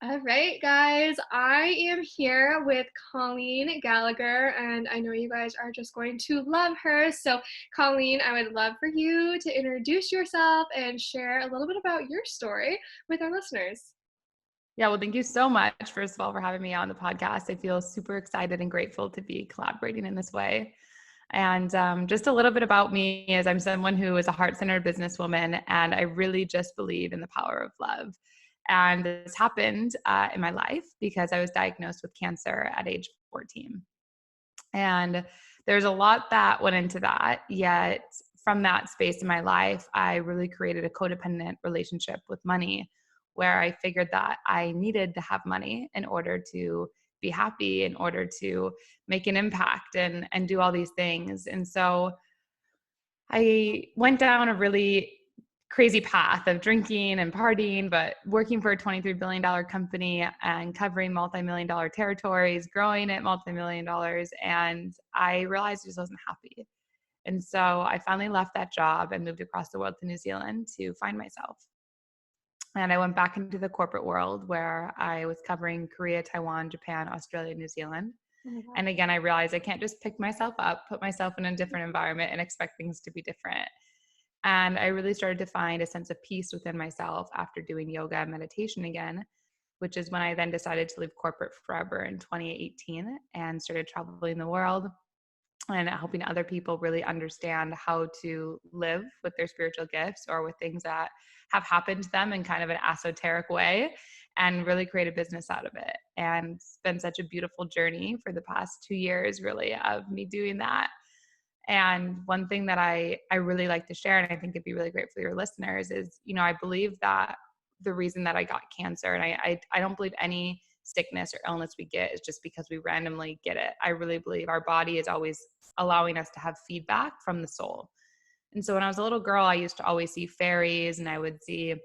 All right, guys, I am here with Colleen Gallagher, and I know you guys are just going to love her. So, Colleen, I would love for you to introduce yourself and share a little bit about your story with our listeners. Yeah, well, thank you so much, first of all, for having me on the podcast. I feel super excited and grateful to be collaborating in this way. And just a little bit about me is I'm someone who is a heart-centered businesswoman, and I really just believe in the power of love. And this happened in my life because I was diagnosed with cancer at age 14. And there's a lot that went into that. Yet from that space in my life, I really created a codependent relationship with money where I figured that I needed to have money in order to be happy, in order to make an impact and do all these things. And so I went down a really crazy path of drinking and partying, but working for a $23 billion company and covering multi-million dollar territories, growing at multi-million dollars. And I realized I just wasn't happy. And so I finally left that job and moved across the world to New Zealand to find myself. And I went back into the corporate world where I was covering Korea, Taiwan, Japan, Australia, New Zealand. Oh my God. And again, I realized I can't just pick myself up, put myself in a different environment and expect things to be different. And I really started to find a sense of peace within myself after doing yoga and meditation again, which is when I then decided to leave corporate forever in 2018 and started traveling the world and helping other people really understand how to live with their spiritual gifts or with things that have happened to them in kind of an esoteric way and really create a business out of it. And it's been such a beautiful journey for the past 2 years, really, of me doing that. And one thing that I really like to share, and I think it'd be really great for your listeners, is, I believe that the reason that I got cancer, and I don't believe any sickness or illness we get is just because we randomly get it. I really believe our body is always allowing us to have feedback from the soul. And so when I was a little girl, I used to always see fairies and I would see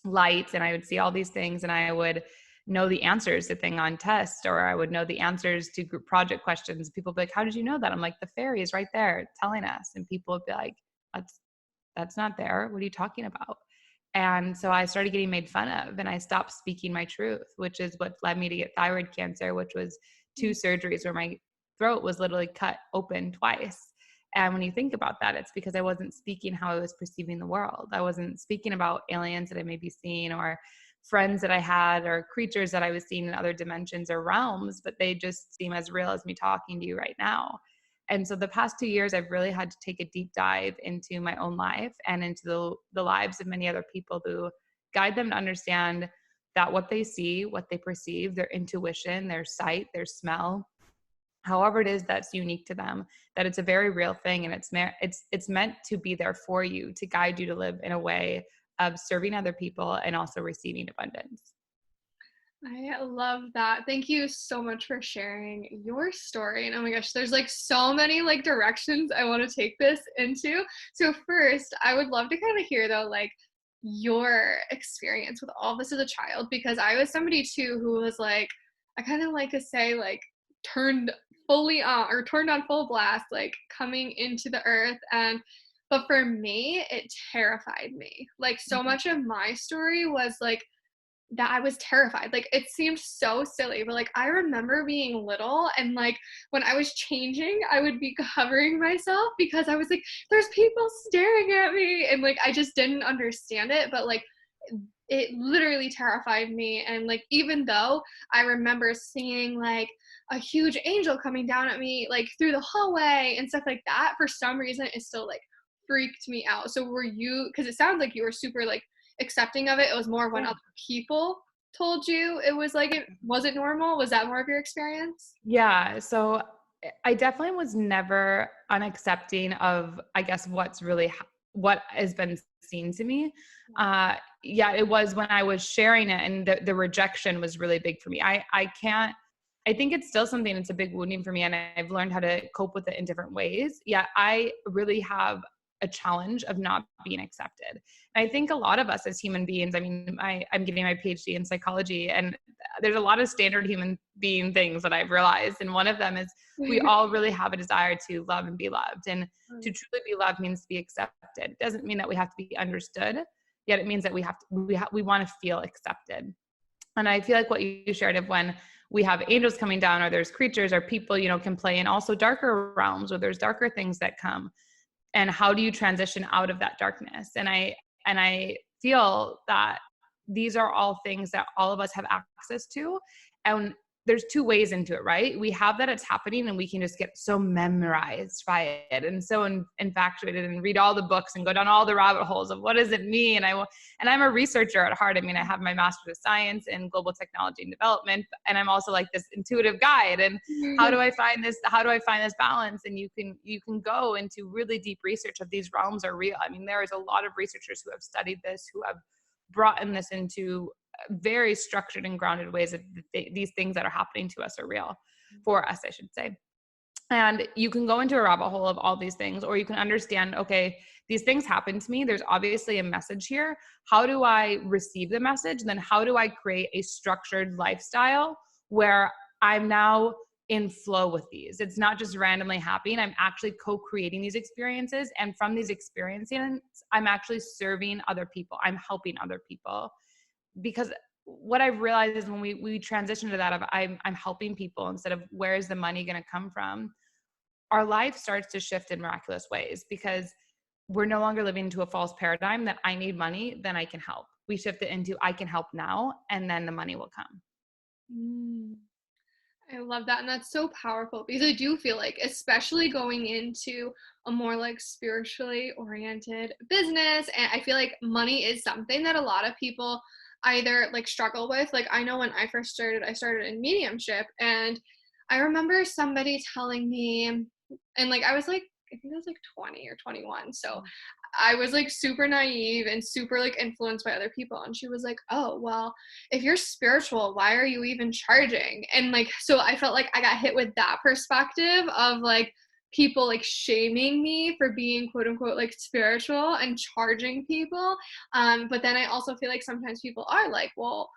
lights and I would see all these things and I would know the answers to thing on tests, or I would know the answers to group project questions. People would be like, how did you know that? I'm like, the fairy is right there telling us. And people would be like, that's not there. What are you talking about? And so I started getting made fun of and I stopped speaking my truth, which is what led me to get thyroid cancer, which was 2 surgeries where my throat was literally cut open twice. And when you think about that, it's because I wasn't speaking how I was perceiving the world. I wasn't speaking about aliens that I may be seeing or friends that I had or creatures that I was seeing in other dimensions or realms, but they just seem as real as me talking to you right now. And so the past 2 years, I've really had to take a deep dive into my own life and into the lives of many other people to guide them to understand that what they see, what they perceive, their intuition, their sight, their smell, however it is that's unique to them, that it's a very real thing and it's meant to be there for you to guide you to live in a way of serving other people and also receiving abundance. I love that. Thank you so much for sharing your story. And oh my gosh, there's like so many like directions I want to take this into. So first, I would love to kind of hear though, like your experience with all this as a child, because I was somebody too who was like, I kind of like to say like turned fully on or turned on full blast, like coming into the earth. And but for me, it terrified me. Like so much of my story was like that I was terrified. Like it seemed so silly, but like I remember being little and like when I was changing, I would be covering myself because I was like, there's people staring at me. And like I just didn't understand it. But like it literally terrified me. And like even though I remember seeing like a huge angel coming down at me like through the hallway and stuff like that, for some reason it still like freaked me out. So were you, because it sounds like you were super like accepting of it. It was more when Yeah. other people told you it was like it wasn't normal. Was that more of your experience? Yeah. So I definitely was never unaccepting of, I guess, what has been seen to me. Yeah, it was when I was sharing it and the rejection was really big for me. I think it's still something that's a big wounding for me and I've learned how to cope with it in different ways. Yeah, I really have a challenge of not being accepted. And I think a lot of us as human beings, I mean, I'm getting my PhD in psychology and there's a lot of standard human being things that I've realized. And one of them is we all really have a desire to love and be loved. And to truly be loved means to be accepted. It doesn't mean that we have to be understood, yet it means that we want to feel accepted. And I feel like what you shared of when we have angels coming down, or there's creatures or people, can play in also darker realms, or there's darker things that come. And how do you transition out of that darkness? And I feel that these are all things that all of us have access to. And there's two ways into it, right? We have that it's happening, and we can just get so memorized by it and so infatuated and read all the books and go down all the rabbit holes of what does it mean. And I'm a researcher at heart. I mean, I have my master's of science in global technology and development, and I'm also like this intuitive guide. And how do I find this balance? And you can go into really deep research of these realms are real. I mean, there is a lot of researchers who have studied this, who have brought in this into very structured and grounded ways that these things that are happening to us are real for us, I should say. And you can go into a rabbit hole of all these things, or you can understand, okay, these things happen to me. There's obviously a message here. How do I receive the message? And then how do I create a structured lifestyle where I'm now in flow with these? It's not just randomly happening. I'm actually co-creating these experiences. And from these experiences, I'm actually serving other people. I'm helping other people. Because what I've realized is when we transition to that of I'm helping people instead of where is the money going to come from, our life starts to shift in miraculous ways, because we're no longer living into a false paradigm that I need money, then I can help. We shift it into I can help now, and then the money will come. Mm. I love that. And that's so powerful, because I do feel like, especially going into a more like spiritually oriented business, and I feel like money is something that a lot of people either like struggle with. Like, I know when I first started, I started in mediumship, and I remember somebody telling me, and like I was like, I think I was like 20 or 21. So I was like super naive and super like influenced by other people. And she was like, oh, well, if you're spiritual, why are you even charging? And like, so I felt like I got hit with that perspective of like people like shaming me for being quote unquote like spiritual and charging people. But then I also feel like sometimes people are like, well,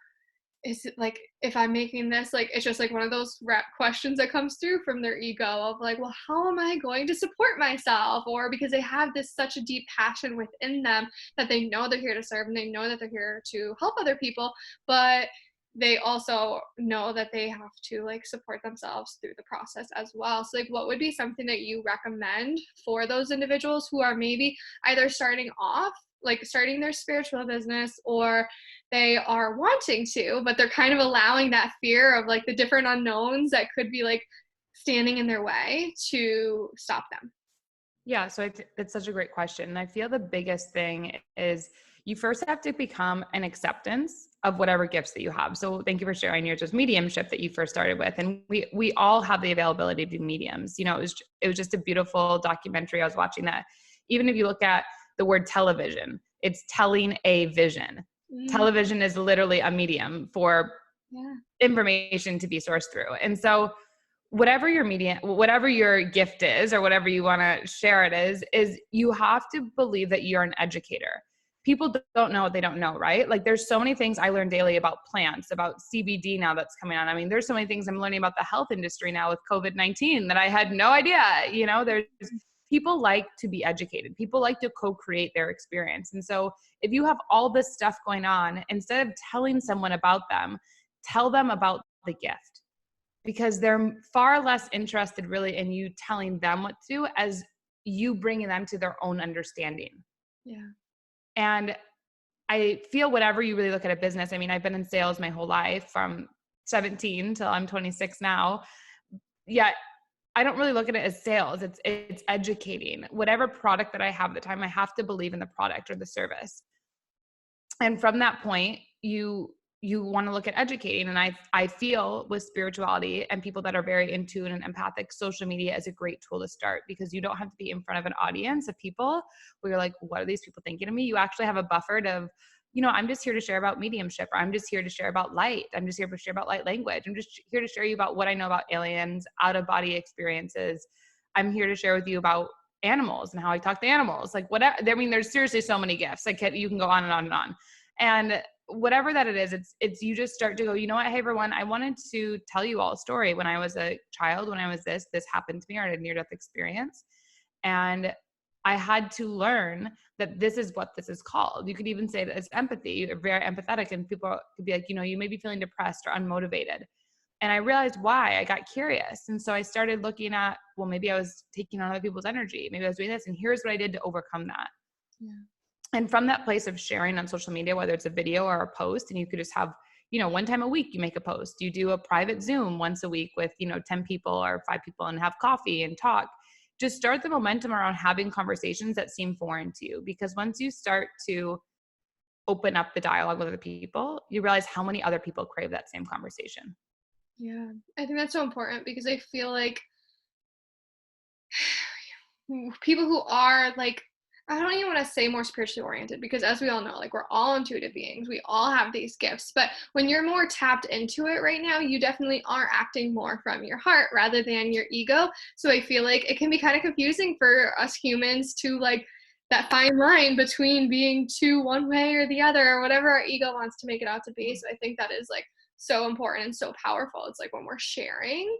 is it like, if I'm making this, like, it's just like one of those rap questions that comes through from their ego of like, well, how am I going to support myself? Or because they have this such a deep passion within them that they know they're here to serve, and they know that they're here to help other people, but they also know that they have to like support themselves through the process as well. So like, what would be something that you recommend for those individuals who are maybe either starting off, like starting their spiritual business, or they are wanting to, but they're kind of allowing that fear of like the different unknowns that could be like standing in their way to stop them? Yeah, so it's such a great question. And I feel the biggest thing is you first have to become an acceptance of whatever gifts that you have. So thank you for sharing yours was mediumship that you first started with. And we all have the availability to be mediums. It was just a beautiful documentary I was watching that. Even if you look at the word television, it's telling a vision. Mm, Television is literally a medium for yeah. information to be sourced through. And so whatever your media, whatever your gift is, or whatever you want to share it is you have to believe that you're an educator. People don't know what they don't know, right? Like there's so many things I learn daily about plants, about CBD now that's coming on. I mean, there's so many things I'm learning about the health industry now with COVID-19 that I had no idea. There's people like to be educated. People like to co-create their experience. And so if you have all this stuff going on, instead of telling someone about them, tell them about the gift, because they're far less interested really in you telling them what to do as you bringing them to their own understanding. Yeah. And I feel whenever you really look at a business, I mean, I've been in sales my whole life from 17 till I'm 26 now. Yet I don't really look at it as sales. It's educating. Whatever product that I have at the time, I have to believe in the product or the service. And from that point, you want to look at educating. And I feel with spirituality and people that are very in tune and empathic, social media is a great tool to start, because you don't have to be in front of an audience of people where you're like, what are these people thinking of me? You actually have a buffer of, I'm just here to share about mediumship, or I'm just here to share about light. I'm just here to share about light language. I'm just here to share you about what I know about aliens, out of body experiences. I'm here to share with you about animals and how I talk to animals. Like whatever. I mean, there's seriously so many gifts. Like you can go on and on and on. And whatever that it is, it's you just start to go, you know what? Hey, everyone, I wanted to tell you all a story. When I was a child, when I was this happened to me, or I had a near-death experience. And I had to learn that this is what this is called. You could even say that it's empathy. You're very empathetic, and people could be like, you may be feeling depressed or unmotivated. And I realized why. I got curious. And so I started looking at, well, maybe I was taking on other people's energy. Maybe I was doing this. And here's what I did to overcome that. Yeah. And from that place of sharing on social media, whether it's a video or a post, and you could just have, one time a week, you make a post, you do a private Zoom once a week with, 10 people or 5 people and have coffee and talk. Just start the momentum around having conversations that seem foreign to you. Because once you start to open up the dialogue with other people, you realize how many other people crave that same conversation. Yeah. I think that's so important because I feel like people who are like, I don't even want to say more spiritually oriented because as we all know, like we're all intuitive beings. We all have these gifts. But when you're more tapped into it right now, you definitely are acting more from your heart rather than your ego. So I feel like it can be kind of confusing for us humans to like that fine line between being too one way or the other or whatever our ego wants to make it out to be. So I think that is like so important and so powerful. It's like when we're sharing,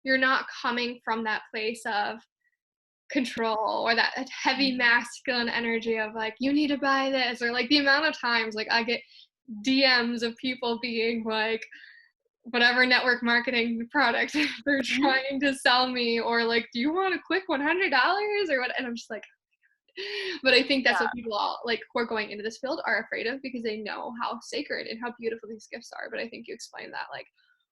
you're not coming from that place of control or that heavy masculine energy of like you need to buy this, or like the amount of times like I get DMs of people being like whatever network marketing product they're trying to sell me, or like do you want a quick $100 or what, and I'm just like, but I think that's what people all like who are going into this field are afraid of because they know how sacred and how beautiful these gifts are. But I think you explained that like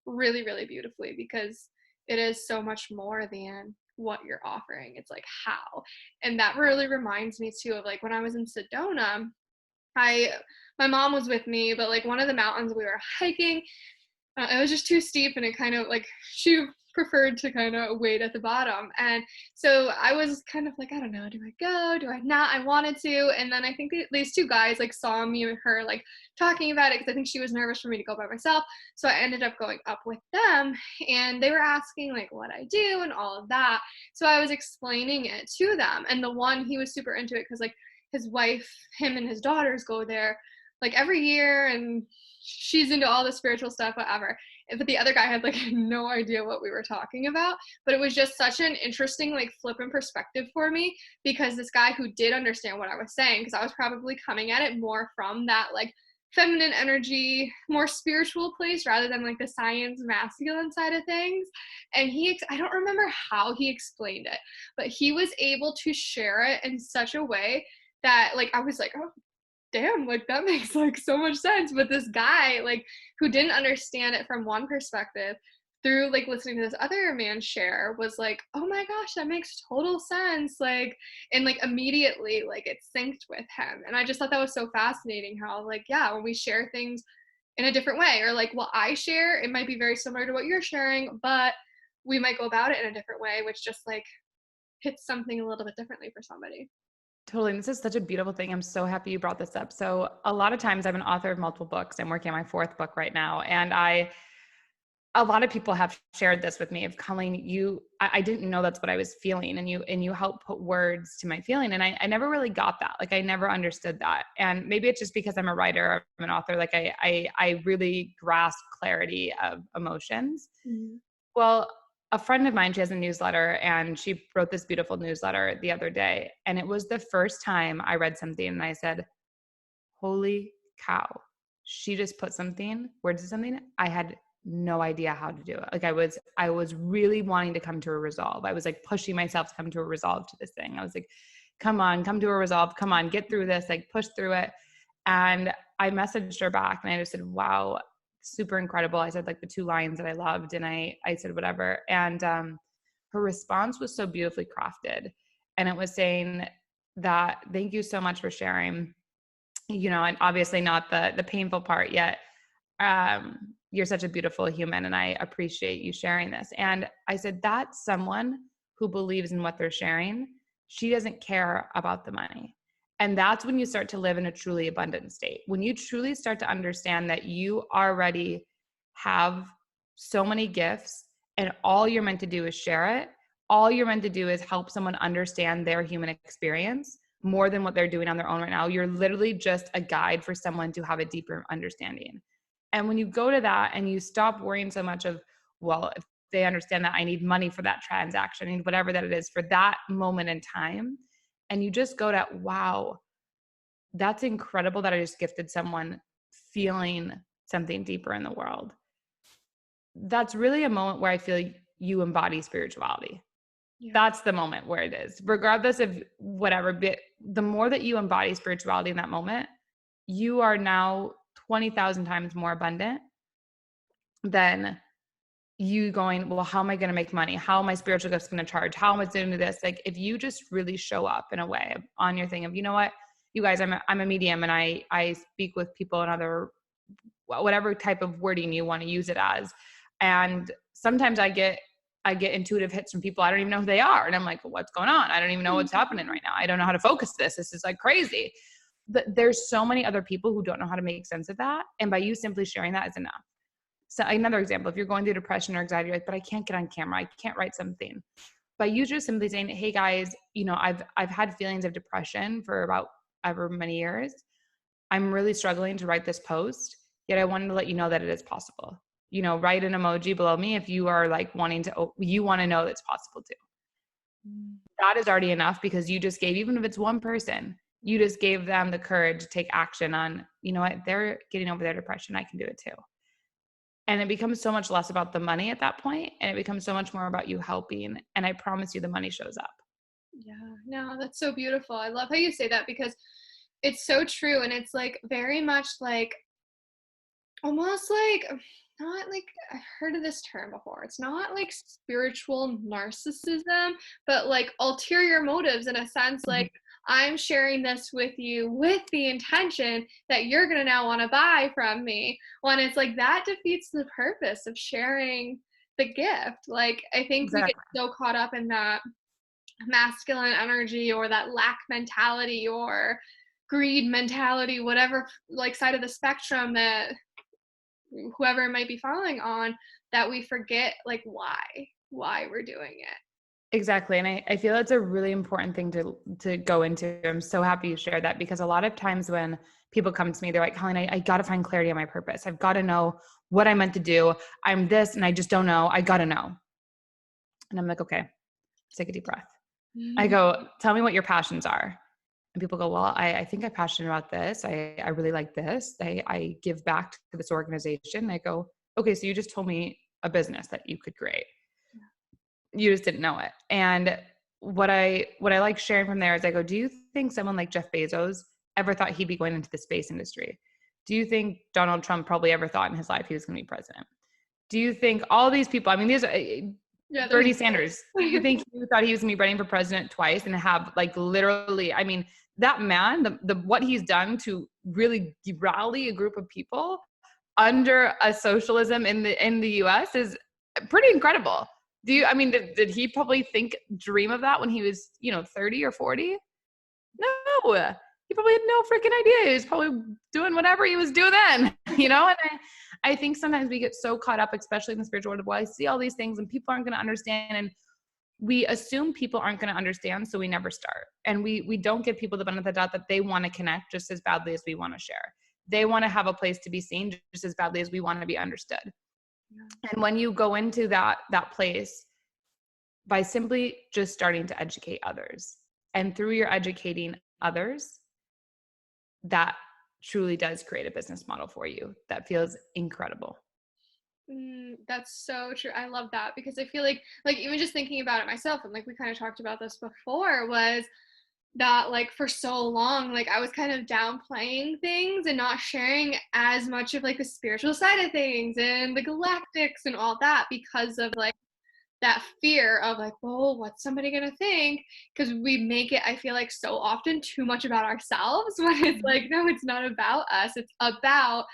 really, really beautifully because it is so much more than what you're offering. It's like how. And that really reminds me too of like when I was in Sedona, I my mom was with me, but like one of the mountains we were hiking, it was just too steep and it kind of like she preferred to kind of wait at the bottom. And so I was kind of like, I don't know, do I go? Do I not? I wanted to. And then I think these two guys like saw me and her like talking about it because I think she was nervous for me to go by myself. So I ended up going up with them and they were asking like what I do and all of that. So I was explaining it to them. And the one, he was super into it because like his wife, him and his daughters go there like every year and she's into all the spiritual stuff, whatever. But the other guy had like no idea what we were talking about. But it was just such an interesting like flip in perspective for me because this guy who did understand what I was saying, because I was probably coming at it more from that like feminine energy, more spiritual place rather than like the science masculine side of things. And I don't remember how he explained it, but he was able to share it in such a way that like I was like, oh damn, like that makes like so much sense. But this guy, like, who didn't understand it from one perspective, through like listening to this other man share, was like, oh my gosh, that makes total sense. Like, and like immediately, like it synced with him. And I just thought that was so fascinating how, like, yeah, when we share things in a different way, or like what I share, it might be very similar to what you're sharing, but we might go about it in a different way, which just like hits something a little bit differently for somebody. Totally. And this is such a beautiful thing. I'm so happy you brought this up. So a lot of times I'm an author of multiple books. I'm working on my 4th book right now. And a lot of people have shared this with me of Colleen, I didn't know that's what I was feeling. And you help put words to my feeling. And I never really got that. Like I never understood that. And maybe it's just because I'm a writer, I'm an author. Like I really grasp clarity of emotions. Mhm. Well, a friend of mine, she has a newsletter and she wrote this beautiful newsletter the other day. And it was the first time I read something and I said, holy cow, she just put words to something. I had no idea how to do it. Like I was really wanting to come to a resolve. I was like pushing myself to come to a resolve to this thing. I was like, come on, come to a resolve. Come on, get through this, like push through it. And I messaged her back and I just said, wow, super incredible. I said like the 2 lines that I loved and I said whatever. And her response was so beautifully crafted. And it was saying that, thank you so much for sharing, and obviously not the painful part yet. You're such a beautiful human and I appreciate you sharing this. And I said, that's someone who believes in what they're sharing. She doesn't care about the money. And that's when you start to live in a truly abundant state. When you truly start to understand that you already have so many gifts and all you're meant to do is share it. All you're meant to do is help someone understand their human experience more than what they're doing on their own right now. You're literally just a guide for someone to have a deeper understanding. And when you go to that and you stop worrying so much of, well, if they understand that I need money for that transaction, I need whatever that it is for that moment in time, and you just go to, wow, that's incredible that I just gifted someone feeling something deeper in the world. That's really a moment where I feel you embody spirituality. Yeah. That's the moment where it is, regardless of whatever. But the more that you embody spirituality in that moment, you are now 20,000 times more abundant than you going, well, how am I going to make money? How am my spiritual gifts going to charge? How am I doing this? Like, if you just really show up in a way on your thing of, you know what, you guys, I'm a medium, and I speak with people in other, whatever type of wording you want to use it as. And sometimes I get intuitive hits from people I don't even know who they are. And I'm like, well, what's going on? I don't even know what's happening right now. I don't know how to focus this. This is like crazy. But there's so many other people who don't know how to make sense of that. And by you simply sharing that is enough. So another example, if you're going through depression or anxiety, you're like, but I can't get on camera, I can't write something. By you just simply saying, hey guys, you know, I've had feelings of depression for about ever many years. I'm really struggling to write this post, yet I wanted to let you know that it is possible. You know, write an emoji below me if you are like wanting to, you want to know that's possible too. That is already enough, because you just gave, even if it's one person, you just gave them the courage to take action on, you know what, they're getting over their depression, I can do it too. And it becomes so much less about the money at that point, and it becomes so much more about you helping. And I promise you the money shows up. Yeah, no, that's so beautiful. I love how you say that because it's so true. And it's like very much like almost like not like I've heard of this term before. It's not like spiritual narcissism, but like ulterior motives in a sense. Mhm. Like I'm sharing this with you with the intention that you're gonna now want to buy from me. When it's like that defeats the purpose of sharing the gift. Like I think we get Exactly. so caught up in that masculine energy or that lack mentality or greed mentality, whatever like side of the spectrum that whoever might be falling on, that we forget like why we're doing it. Exactly. And I feel that's a really important thing to go into. I'm so happy you shared that, because a lot of times when people come to me, they're like, Colleen, I got to find clarity on my purpose. I've got to know what I'm meant to do. I'm this and I just don't know. I got to know. And I'm like, okay, take a deep breath. I go, tell me what your passions are. And people go, well, I think I'm passionate about this. I really like this. I give back to this organization. I go, okay, so you just told me a business that you could create. You just didn't know it. And what I like sharing from there is I go, do you think someone like Jeff Bezos ever thought he'd be going into the space industry? Do you think Donald Trump probably ever thought in his life he was going to be president? Do you think all these people, I mean, these are Yeah, there's Bernie Sanders, do you think he thought he was going to be running for president twice and have like literally, I mean, that man, the what he's done to really rally a group of people under a socialism in the US is pretty incredible. Do you, I mean, did he probably dream of that when he was, 30 or 40? No, he probably had no freaking idea. He was probably doing whatever he was doing then, And I think sometimes we get so caught up, especially in the spiritual world, well, I see all these things and people aren't going to understand. And we assume people aren't going to understand, so we never start. And we don't give people the benefit of the doubt that they want to connect just as badly as we want to share. They want to have a place to be seen just as badly as we want to be understood. yeah. And when you go into that place by simply just starting to educate others, and through your educating others, that truly does create a business model for you that feels incredible. That's so true. I love that because I feel like even just thinking about it myself, and like we kind of talked about this before, was that like for so long like I was kind of downplaying things and not sharing as much of like the spiritual side of things and the galactics and all that because of like that fear of like, well, what's somebody gonna think? Because we make it, I feel like, so often too much about ourselves when it's like, no, it's not about us. It's about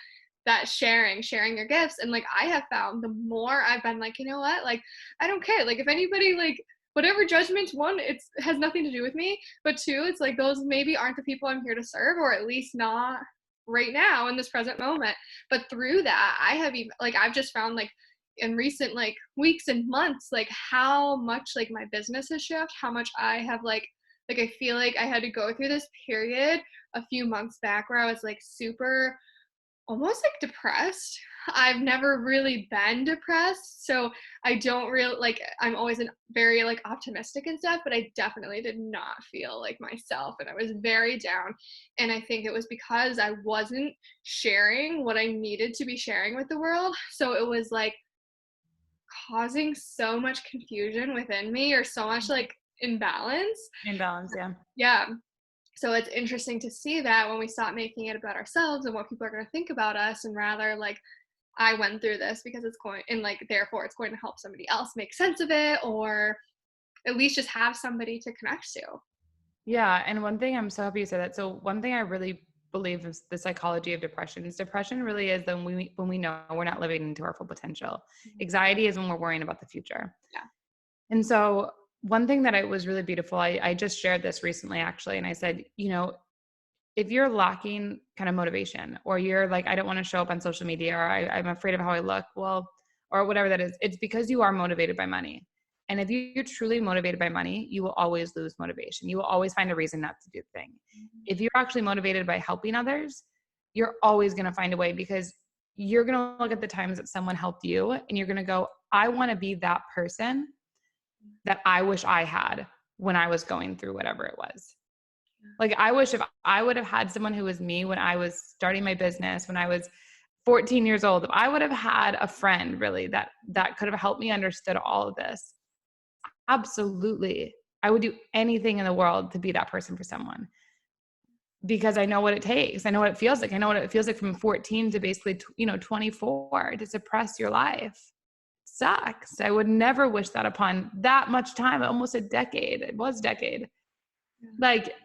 that sharing your gifts. And like I have found the more I've been like, you know what, like I don't care. Like if anybody like whatever judgments, one, it has nothing to do with me, but two, it's like those maybe aren't the people I'm here to serve, or at least not right now in this present moment. But through that, I have even like I've just found like in recent like weeks and months like how much like my business has shifted, how much I have like I feel like I had to go through this period a few months back where I was like super almost like depressed. I've never really been depressed, so I don't really like I'm always very like optimistic and stuff, but I definitely did not feel like myself and I was very down. And I think it was because I wasn't sharing what I needed to be sharing with the world. So it was like causing so much confusion within me or so much like imbalance. Imbalance, yeah. Yeah. So it's interesting to see that when we stop making it about ourselves and what people are going to think about us, and rather like I went through this because it's going and like therefore it's going to help somebody else make sense of it, or at least just have somebody to connect to. Yeah, and one thing I'm so happy you said that. So one thing I really believe is the psychology of depression. Is depression really is when we know we're not living into our full potential. Mhm. Anxiety is when we're worrying about the future. Yeah. And so one thing that I was really beautiful, I just shared this recently actually, and I said, if you're lacking kind of motivation, or you're like, I don't want to show up on social media, or I'm afraid of how I look, well, or whatever that is, it's because you are motivated by money. And if you're truly motivated by money, you will always lose motivation. You will always find a reason not to do the thing. Mhm. If you're actually motivated by helping others, you're always going to find a way, because you're going to look at the times that someone helped you and you're going to go, I want to be that person that I wish I had when I was going through whatever it was. Like, I wish if I would have had someone who was me when I was starting my business, when I was 14 years old, if I would have had a friend really that could have helped me understood all of this, absolutely. I would do anything in the world to be that person for someone, because I know what it takes. I know what it feels like. I know what it feels like from 14 to basically, 24, to suppress your life. It sucks. I would never wish that upon that much time, almost a decade. It was a decade. Yeah. Like,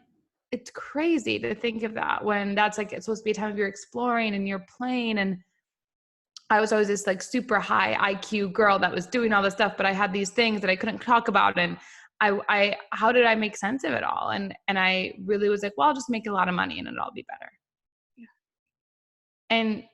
it's crazy to think of that, when that's like, it's supposed to be a time of you're exploring and you're playing. And I was always this like super high IQ girl that was doing all this stuff, but I had these things that I couldn't talk about. And how did I make sense of it all? And I really was like, well, I'll just make a lot of money and it'll all be better. Yeah. And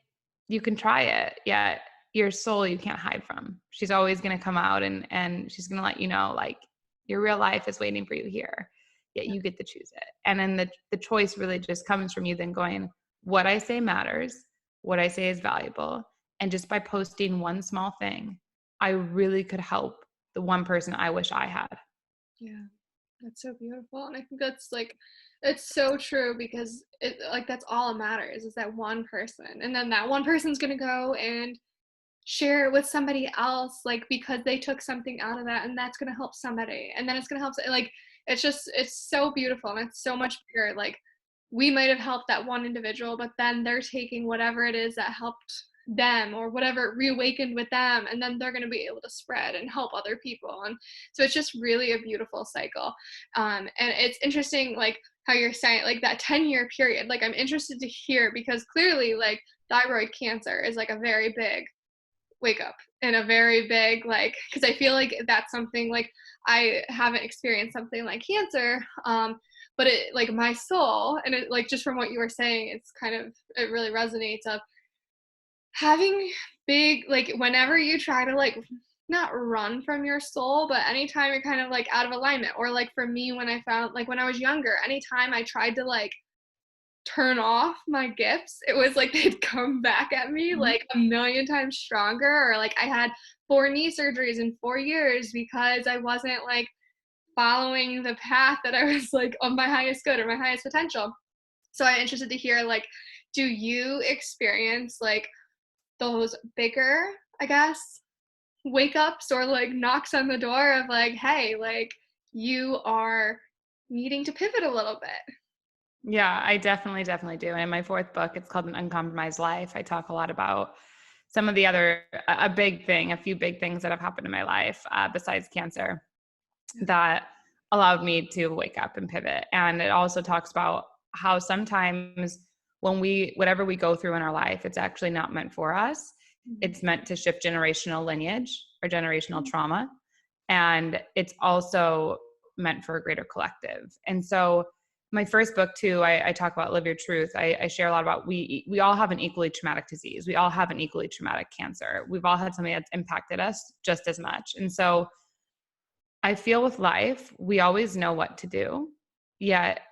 you can try it. Yet your soul, you can't hide from. She's always going to come out, and she's going to let you know, like, your real life is waiting for you here. Yet Yeah. you get to choose it. And then the choice really just comes from you then going, what I say matters, what I say is valuable. And just by posting one small thing, I really could help the one person I wish I had. Yeah. That's so beautiful. And I think that's like it's so true because it like that's all it matters is that one person. And then that one person's gonna go and share it with somebody else, like because they took something out of that and that's gonna help somebody. And then it's gonna help like it's so beautiful and it's so much bigger. Like we might have helped that one individual, but then they're taking whatever it is that helped them or whatever reawakened with them, and then they're going to be able to spread and help other people. And so it's just really a beautiful cycle. And it's interesting, like how you're saying, like that 10-year period. Like I'm interested to hear because clearly, like thyroid cancer is like a very big wake up and a very big like because I feel like that's something like I haven't experienced something like cancer, but it like my soul and it like just from what you were saying it's kind of it really resonates of having big like whenever you try to like not run from your soul but anytime you're kind of like out of alignment or like for me when I found like when I was younger anytime I tried to like turn off my gifts, it was like they'd come back at me Mhm. like a million times stronger, or like I had 4 knee surgeries in 4 years because I wasn't like following the path that I was like on my highest good or my highest potential. So I'm interested to hear like, do you experience like those bigger, I guess, wake ups or like knocks on the door of like, hey, like you are needing to pivot a little bit? Yeah, I definitely do. And in my fourth book, it's called An Uncompromised Life. I talk a lot about some of the other, a few big things that have happened in my life, besides cancer, Yeah. that allowed me to wake up and pivot. And it also talks about how sometimes whatever we go through in our life, it's actually not meant for us. Mhm. It's meant to shift generational lineage or generational trauma. And it's also meant for a greater collective. And so my first book too, I talk about live your truth. I share a lot about we all have an equally traumatic disease. We all have an equally traumatic cancer. We've all had something that's impacted us just as much. And so I feel with life, we always know what to do, yet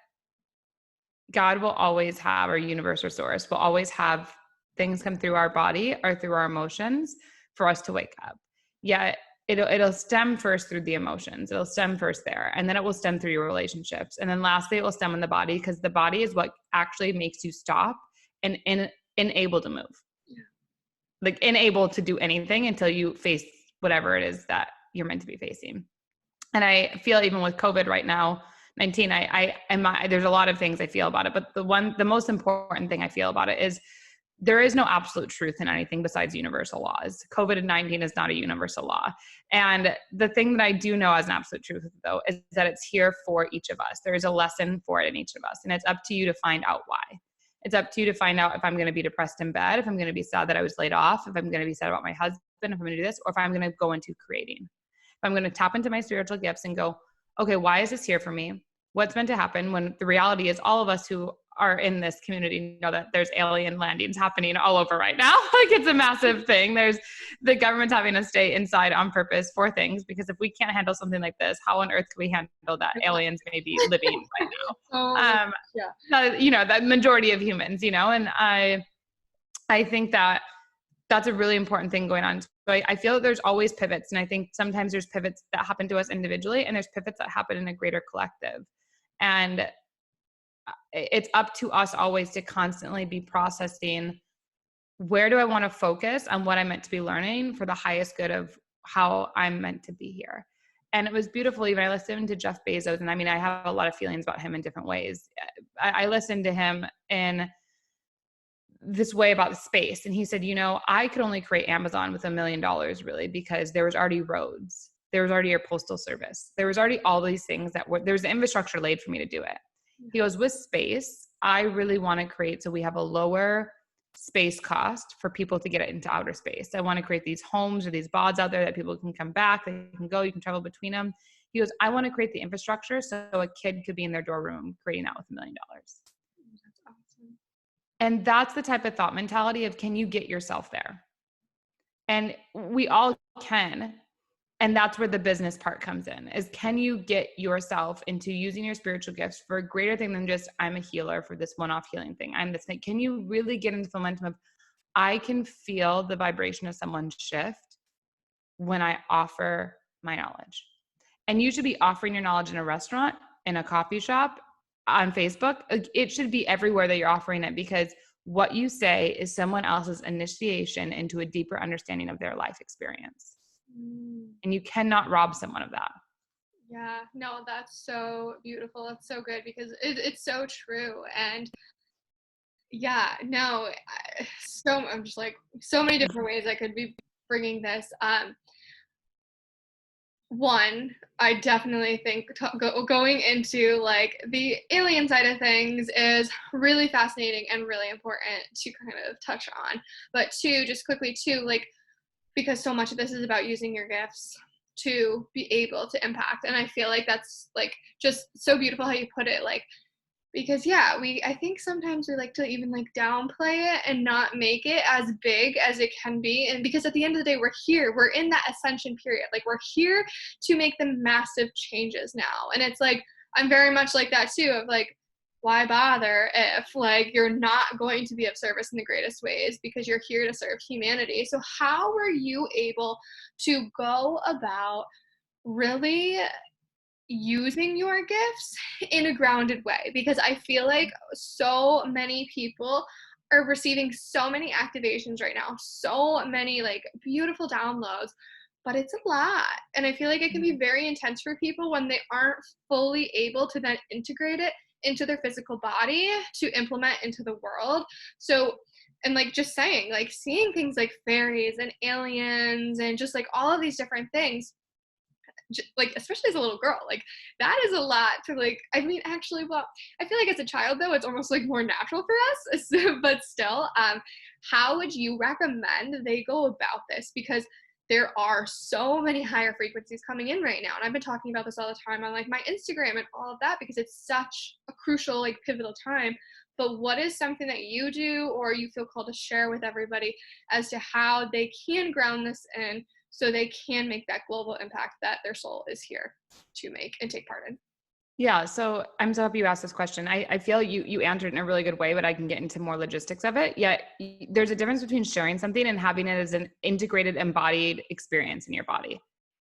God will always have, or universe or source will always have things come through our body or through our emotions for us to wake up. Yet it'll stem first through the emotions. It'll stem first there, and then it will stem through your relationships. And then lastly, it will stem in the body, because the body is what actually makes you stop and unable to move. Yeah. Like unable to do anything until you face whatever it is that you're meant to be facing. And I feel even with COVID right now, 19, there's a lot of things I feel about it, but the most important thing I feel about it is there is no absolute truth in anything besides universal laws. COVID-19 is not a universal law. And the thing that I do know as an absolute truth, though, is that it's here for each of us. There is a lesson for it in each of us. And it's up to you to find out why. It's up to you to find out if I'm going to be depressed in bed, if I'm going to be sad that I was laid off, if I'm going to be sad about my husband, if I'm going to do this, or if I'm going to go into creating. If I'm going to tap into my spiritual gifts and go, okay, why is this here for me? What's meant to happen? When the reality is all of us who are in this community know that there's alien landings happening all over right now. Like it's a massive thing. There's the government's having us stay inside on purpose for things, because if we can't handle something like this, how on earth can we handle that aliens may be living right now? Yeah. The majority of humans, and I think that that's a really important thing going on. So I feel that there's always pivots. And I think sometimes there's pivots that happen to us individually, and there's pivots that happen in a greater collective. And it's up to us always to constantly be processing, where do I want to focus on what I'm meant to be learning for the highest good of how I'm meant to be here. And it was beautiful. Even I listened to Jeff Bezos, and I have a lot of feelings about him in different ways. I listened to him in this way about the space. And he said, I could only create Amazon with $1 million, really, because there was already roads. There was already your postal service. There was already all these things there's the infrastructure laid for me to do it. He goes, with space, I really want to create so we have a lower space cost for people to get it into outer space. I want to create these homes or these bods out there that people can come back, they can go, you can travel between them. He goes, I want to create the infrastructure so a kid could be in their dorm room creating that with $1 million. That's awesome. And that's the type of thought mentality of, can you get yourself there? And we all can. And that's where the business part comes in, is can you get yourself into using your spiritual gifts for a greater thing than just, I'm a healer for this one-off healing thing. I'm this thing. Can you really get into the momentum of, I can feel the vibration of someone shift when I offer my knowledge. And you should be offering your knowledge in a restaurant, in a coffee shop, on Facebook. It should be everywhere that you're offering it, because what you say is someone else's initiation into a deeper understanding of their life experience. And you cannot rob someone of that. Yeah, no, that's so beautiful. That's so good, because it's so true. And yeah, no, I'm just like, so many different ways I could be bringing this. One, I definitely think going into like the alien side of things is really fascinating and really important to kind of touch on. But two, just quickly too, like, because so much of this is about using your gifts to be able to impact. And I feel like that's like just so beautiful how you put it, like, because yeah, I think sometimes we like to even like downplay it and not make it as big as it can be. And because at the end of the day, we're in that ascension period. Like, we're here to make the massive changes now. And it's like, I'm very much like that too, of like, why bother if like you're not going to be of service in the greatest ways, because you're here to serve humanity. So how were you able to go about really using your gifts in a grounded way? Because I feel like so many people are receiving so many activations right now, so many like beautiful downloads, but it's a lot. And I feel like it can be very intense for people when they aren't fully able to then integrate it into their physical body to implement into the world. So, and like just saying, like seeing things like fairies and aliens and just like all of these different things, like especially as a little girl, like that is a lot to like, I mean, actually, well, I feel like as a child though, it's almost like more natural for us. But still, how would you recommend they go about this? Because there are so many higher frequencies coming in right now, and I've been talking about this all the time on like my Instagram and all of that, because it's such a crucial, like pivotal time. But what is something that you do or you feel called to share with everybody as to how they can ground this in, so they can make that global impact that their soul is here to make and take part in? Yeah. So I'm so happy you asked this question. I feel you answered in a really good way, but I can get into more logistics of it. Yet there's a difference between sharing something and having it as an integrated, embodied experience in your body,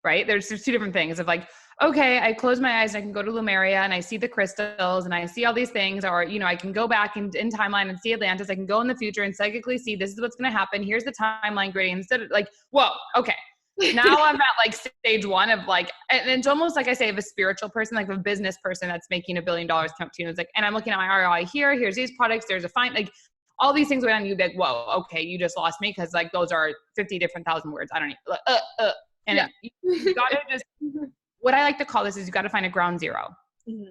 right? There's two different things of like, okay, I close my eyes and I can go to Lumeria and I see the crystals and I see all these things, or, I can go back in timeline and see Atlantis. I can go in the future and psychically see this is what's going to happen. Here's the timeline gradient. Instead of like, whoa, okay. Now I'm at like stage one of like, and it's almost like I say of a spiritual person, like a business person that's making $1 billion come up to you. And it's like, and I'm looking at my ROI here, here's these products, there's a fine, like all these things went on you, like, whoa, okay, you just lost me. Cause like those are 50 different thousand words. I don't need, and Yeah. you gotta just, what I like to call this is you got to find a ground zero. Mm-hmm.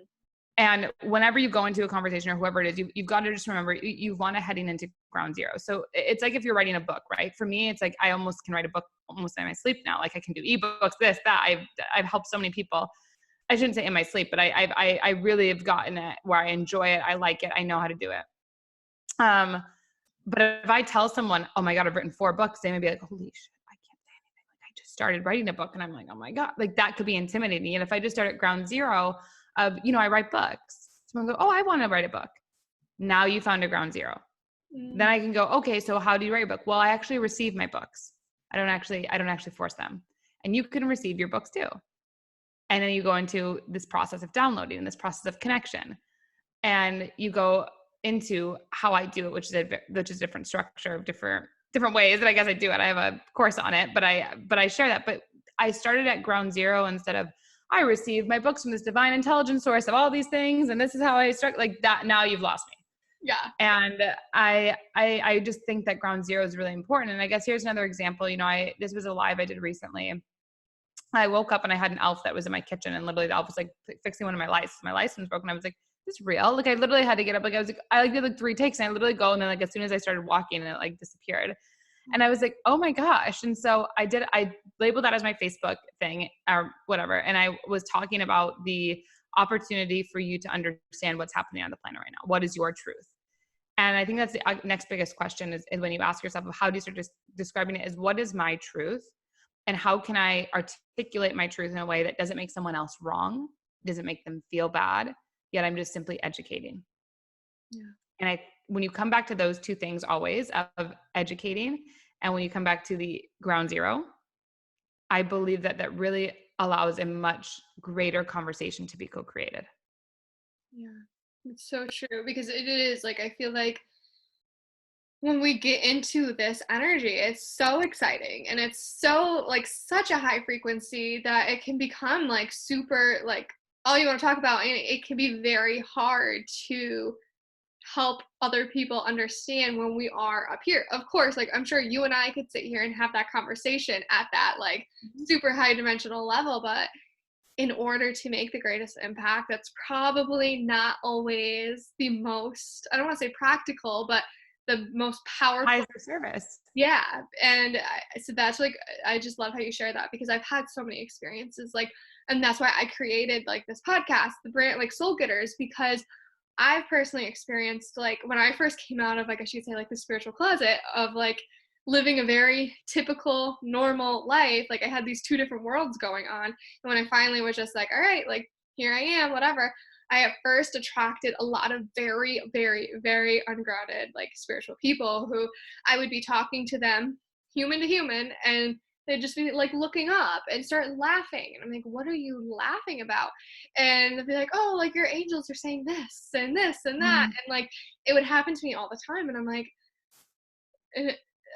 And whenever you go into a conversation or whoever it is, you've got to just remember you want to heading into ground zero. So it's like if you're writing a book, right? For me, it's like I almost can write a book almost in my sleep now. Like I can do ebooks, this, that. I've helped so many people. I shouldn't say in my sleep, but I really have gotten it where I enjoy it. I like it. I know how to do it. But if I tell someone, oh my God, I've written 4 books, they may be like, holy shit, I can't say anything. Like I just started writing a book and I'm like, oh my God, like that could be intimidating. And if I just start at ground zero of, I write books, someone go, oh, I want to write a book. Now you found a ground zero. Then I can go, okay, so how do you write a book? Well, I actually receive my books. I don't actually force them. And you can receive your books too. And then you go into this process of downloading and this process of connection. And you go into how I do it, which is a different structure of different ways that I guess I do it. I have a course on it, but I share that. But I started at ground zero instead of I received my books from this divine intelligence source of all these things, and this is how I start like that. Now you've lost me. Yeah. And I just think that ground zero is really important. And I guess here's another example. This was a live I did recently. I woke up and I had an elf that was in my kitchen, and literally the elf was like fixing one of my lights. My license was broken. I was like, "This is real." Like I literally had to get up. Like I did like 3 takes, and I literally go, and then like as soon as I started walking, and it like disappeared. And I was like, "Oh my gosh!" And so I labeled that as my Facebook thing or whatever, and I was talking about the opportunity for you to understand what's happening on the planet right now. What is your truth? And I think that's the next biggest question is when you ask yourself, how do you start describing it, is what is my truth? And how can I articulate my truth in a way that doesn't make someone else wrong, doesn't make them feel bad, yet I'm just simply educating. Yeah. And when you come back to those 2 things always of educating, and when you come back to the ground zero, I believe that really allows a much greater conversation to be co-created. Yeah. It's so true because it is like I feel like when we get into this energy, it's so exciting and it's so like such a high frequency that it can become like super like all you want to talk about, and it can be very hard to help other people understand when we are up here. Of course, like I'm sure you and I could sit here and have that conversation at that like super high dimensional level, but in order to make the greatest impact, that's probably not always the most, I don't want to say practical, but the most powerful. High service. Yeah. And so that's like, I just love how you share that because I've had so many experiences like, and that's why I created like this podcast, the brand like Soul Getters, because I've personally experienced like when I first came out of like I should say like the spiritual closet of like living a very typical normal life, like I had these 2 different worlds going on. And when I finally was just like, all right, like here I am, whatever, I at first attracted a lot of very, very, very ungrounded like spiritual people who I would be talking to them human to human, and they'd just be like looking up and start laughing. And I'm like, what are you laughing about? And they'd be like, oh, like your angels are saying this and this and that. And like it would happen to me all the time. And I'm like,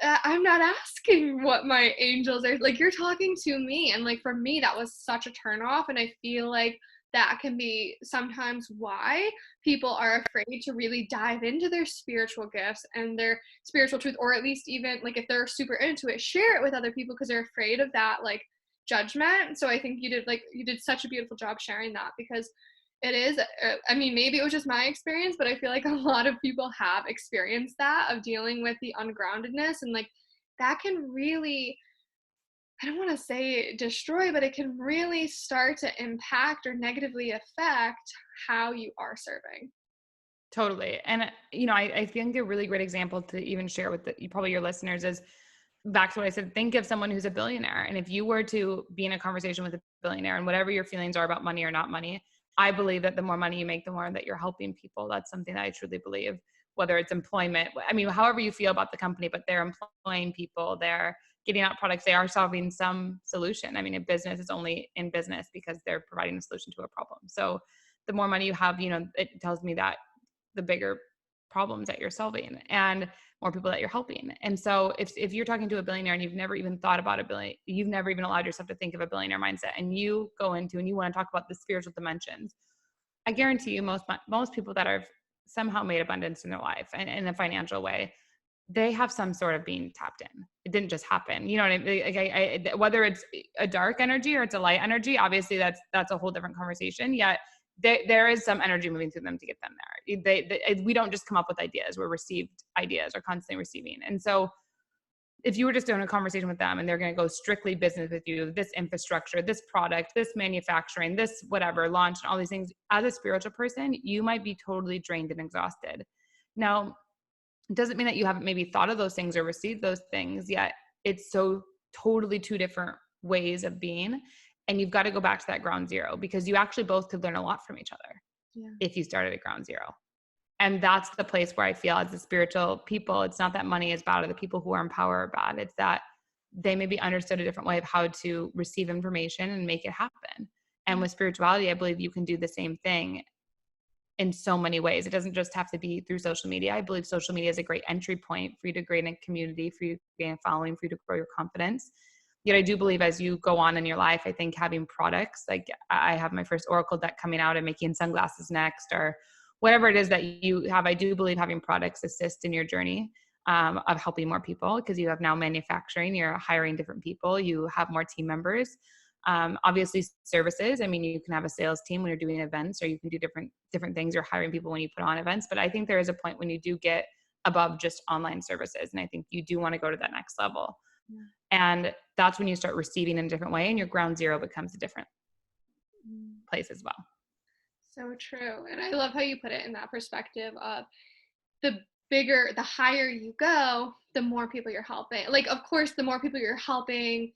I'm not asking what my angels are like. You're talking to me. And like for me, that was such a turnoff. And I feel like that can be sometimes why people are afraid to really dive into their spiritual gifts and their spiritual truth, or at least even like if they're super into it, share it with other people because they're afraid of that like judgment. So I think you did such a beautiful job sharing that because it is, I mean, maybe it was just my experience, but I feel like a lot of people have experienced that of dealing with the ungroundedness, and like that can really, I don't want to say destroy, but it can really start to impact or negatively affect how you are serving. Totally. And, I think a really great example to even share with probably your listeners is back to what I said, think of someone who's a billionaire. And if you were to be in a conversation with a billionaire and whatever your feelings are about money or not money, I believe that the more money you make, the more that you're helping people. That's something that I truly believe, whether it's employment, I mean, however you feel about the company, but they're employing people, they're getting out products, they are solving some solution. I mean, a business is only in business because they're providing a solution to a problem. So the more money you have, it tells me that the bigger problems that you're solving and more people that you're helping. And so if you're talking to a billionaire and you've never even thought about you've never even allowed yourself to think of a billionaire mindset, and you go into and you want to talk about the spiritual dimensions, I guarantee you most people that have somehow made abundance in their life and in a financial way, they have some sort of being tapped in. It didn't just happen. You know what I mean? Like whether it's a dark energy or it's a light energy, obviously that's a whole different conversation. Yet there is some energy moving through them to get them there. We don't just come up with ideas. We're received ideas or constantly receiving. And so if you were just doing a conversation with them and they're going to go strictly business with you, this infrastructure, this product, this manufacturing, this whatever, launch, and all these things, as a spiritual person, you might be totally drained and exhausted. Now, it doesn't mean that you haven't maybe thought of those things or received those things, yet it's so totally two different ways of being. And you've got to go back to that ground zero, because you actually both could learn a lot from each other if you started at ground zero. And that's the place where I feel, as a spiritual people, it's not that money is bad or the people who are in power are bad. It's that they maybe understood a different way of how to receive information and make it happen. And with spirituality, I believe you can do the same thing in so many ways. It doesn't just have to be through social media. I believe social media is a great entry point for you to gain a community, for you to gain a following, for you to grow your confidence. Yet I do believe as you go on in your life, I think having products, like I have my first Oracle deck coming out and making sunglasses next, or whatever it is that you have, I do believe having products assist in your journey of helping more people, because you have now manufacturing, you're hiring different people, you have more team members. Obviously services. I mean, you can have a sales team when you're doing events, or you can do different things. You're hiring people when you put on events. But I think there is a point when you do get above just online services. And I think you do want to go to that next level. Yeah. And that's when you start receiving in a different way, and your ground zero becomes a different place as well. So true. And I love how you put it in that perspective of the higher you go, the more people you're helping. Like, of course, the more people you're helping,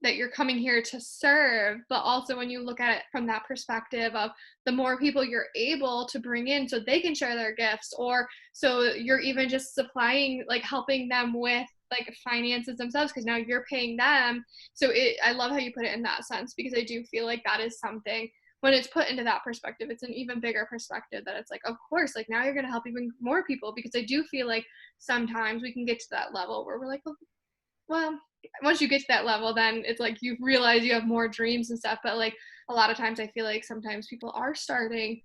that you're coming here to serve, but also when you look at it from that perspective of the more people you're able to bring in so they can share their gifts, or so you're even just supplying, like helping them with like finances themselves, because now you're paying them. So I love how you put it in that sense, because I do feel like that is something, when it's put into that perspective, it's an even bigger perspective, that it's like, of course, like now you're going to help even more people. Because I do feel like sometimes we can get to that level where we're like, well, once you get to that level, then it's like you realize you have more dreams and stuff. But like a lot of times I feel like sometimes people are starting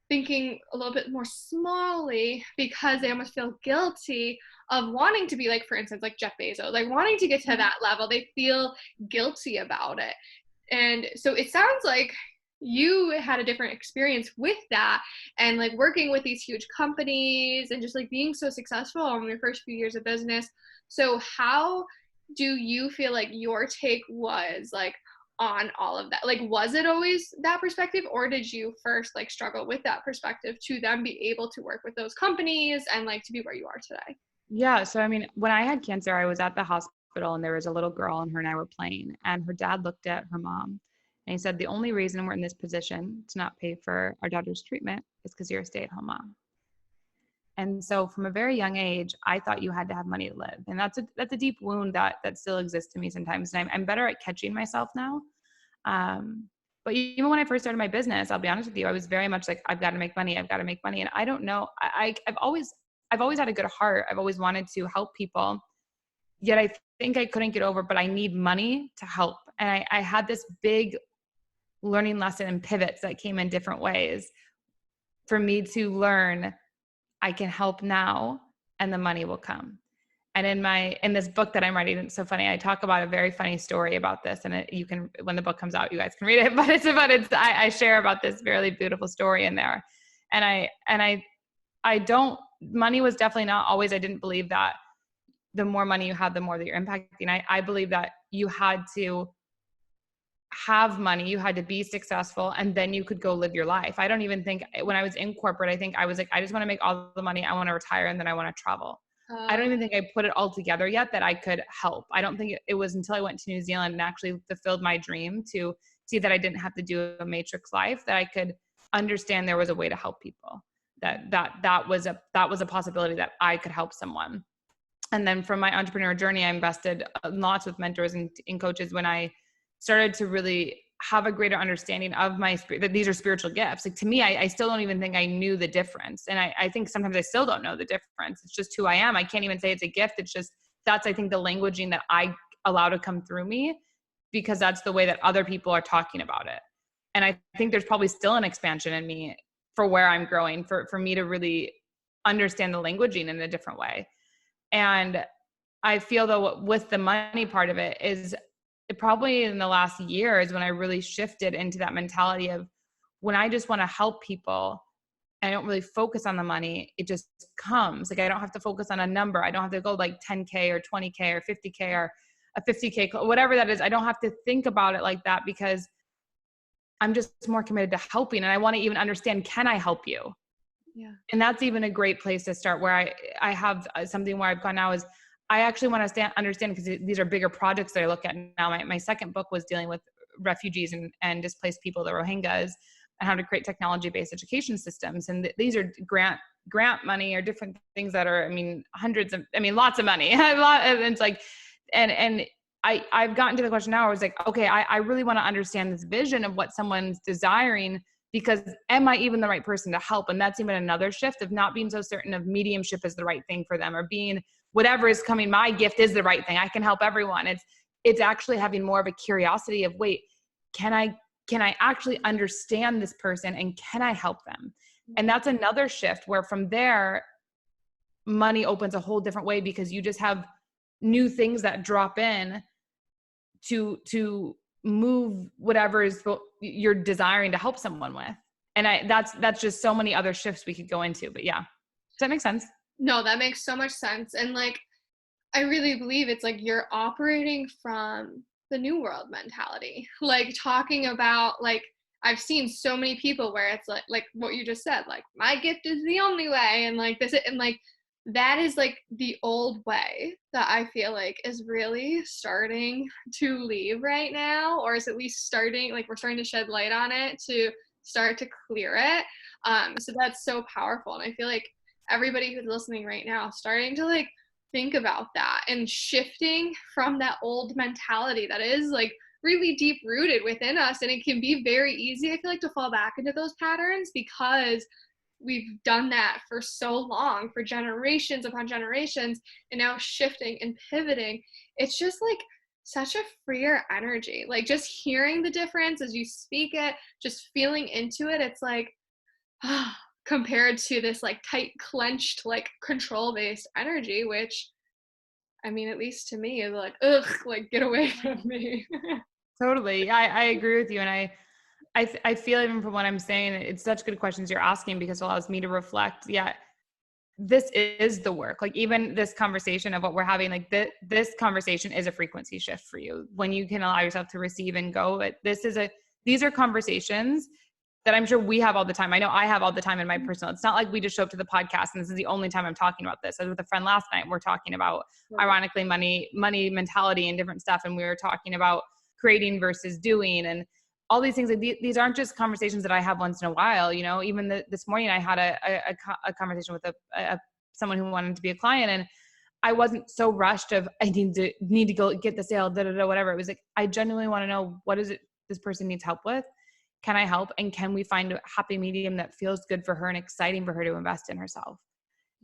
thinking a little bit more smallly, because they almost feel guilty of wanting to be, like, for instance, like Jeff Bezos, like wanting to get to that level. They feel guilty about it. And so it sounds like you had a different experience with that, and like working with these huge companies and just like being so successful in your first few years of business. So how do you feel like your take was like on all of that? Like, was it always that perspective, or did you first like struggle with that perspective to then be able to work with those companies and like to be where you are today? Yeah. So, I mean, when I had cancer, I was at the hospital and there was a little girl, and her and I were playing, and her dad looked at her mom and he said, "The only reason we're in this position to not pay for our daughter's treatment is because you're a stay-at-home mom." And so from a very young age, I thought you had to have money to live. And that's a deep wound that still exists to me sometimes. And I'm better at catching myself now. But even when I first started my business, I'll be honest with you, I was very much like, I've got to make money. I've got to make money. And I don't know, I've always had a good heart. I've always wanted to help people. Yet I think I couldn't get over, but I need money to help. And I had this big learning lesson and pivots that came in different ways for me to learn I can help now and the money will come. And in this book that I'm writing, it's so funny. I talk about a very funny story about this, and you can, when the book comes out, you guys can read it, but I share about this really beautiful story in there. And money was definitely not always, I didn't believe that the more money you have, the more that you're impacting. I believe that you had to have money, you had to be successful, and then you could go live your life. I don't even think, when I was in corporate, I think I was like, I just want to make all the money, I want to retire, and then I want to travel. I don't even think I put it all together yet that I could help. I don't think it was until I went to New Zealand and actually fulfilled my dream to see that I didn't have to do a matrix life, that I could understand there was a way to help people, that was a possibility that I could help someone. And then from my entrepreneur journey, I invested lots with mentors and in coaches when I started to really have a greater understanding of my spirit, that these are spiritual gifts. Like to me, I still don't even think I knew the difference. And I think sometimes I still don't know the difference. It's just who I am. I can't even say it's a gift. It's just, that's, I think, the languaging that I allow to come through me, because that's the way that other people are talking about it. And I think there's probably still an expansion in me for where I'm growing, for me to really understand the languaging in a different way. And I feel though with the money part of it is probably in the last year is when I really shifted into that mentality of when I just want to help people, I don't really focus on the money. It just comes. Like I don't have to focus on a number. I don't have to go like 10K or 20K or 50K or a 50K, whatever that is. I don't have to think about it like that, because I'm just more committed to helping. And I want to even understand, can I help you? Yeah. And that's even a great place to start, where I have something where I've gone now is I actually want to understand, because these are bigger projects that I look at now. My second book was dealing with refugees and displaced people, the Rohingyas, and how to create technology-based education systems. And these are grant money or different things that are, lots of money. It's like, and I've gotten to the question now where I was like, okay, I really want to understand this vision of what someone's desiring, because am I even the right person to help? And that's even another shift of not being so certain of mediumship is the right thing for them, or being whatever is coming, my gift is the right thing. I can help everyone. It's actually having more of a curiosity of, wait, can I actually understand this person, and can I help them? And that's another shift where from there, money opens a whole different way, because you just have new things that drop in to move whatever is you're desiring to help someone with. And that's just so many other shifts we could go into. But yeah. Does that make sense? No, that makes so much sense. And like, I really believe it's like you're operating from the new world mentality. Like talking about, like, I've seen so many people where it's like what you just said, like my gift is the only way, and like this, and like that is like the old way that I feel like is really starting to leave right now, or is at least starting, like we're starting to shed light on it to start to clear it. So that's so powerful. And I feel like everybody who's listening right now starting to like think about that and shifting from that old mentality that is like really deep rooted within us. And it can be very easy, I feel like, to fall back into those patterns because we've done that for so long, for generations upon generations, and now shifting and pivoting. It's just like such a freer energy. Like just hearing the difference as you speak it, just feeling into it, it's like, compared to this like tight, clenched, like control-based energy, which I mean, at least to me, is like, ugh, like get away from me. Totally. I agree with you. And I feel, even from what I'm saying, it's such good questions you're asking, because it allows me to reflect. Yeah, this is the work. Like even this conversation of what we're having, like this conversation is a frequency shift for you when you can allow yourself to receive and go. But these are conversations that I'm sure we have all the time. I know I have all the time in my personal. It's not like we just show up to the podcast and this is the only time I'm talking about this. I was with a friend last night. We're talking about, ironically, money mentality and different stuff. And we were talking about creating versus doing and all these things. Like these aren't just conversations that I have once in a while. You know, even this morning I had a conversation with someone who wanted to be a client, and I wasn't so rushed of I need to go get the sale, whatever. It was like, I genuinely want to know, what is it this person needs help with? Can I help? And can we find a happy medium that feels good for her and exciting for her to invest in herself?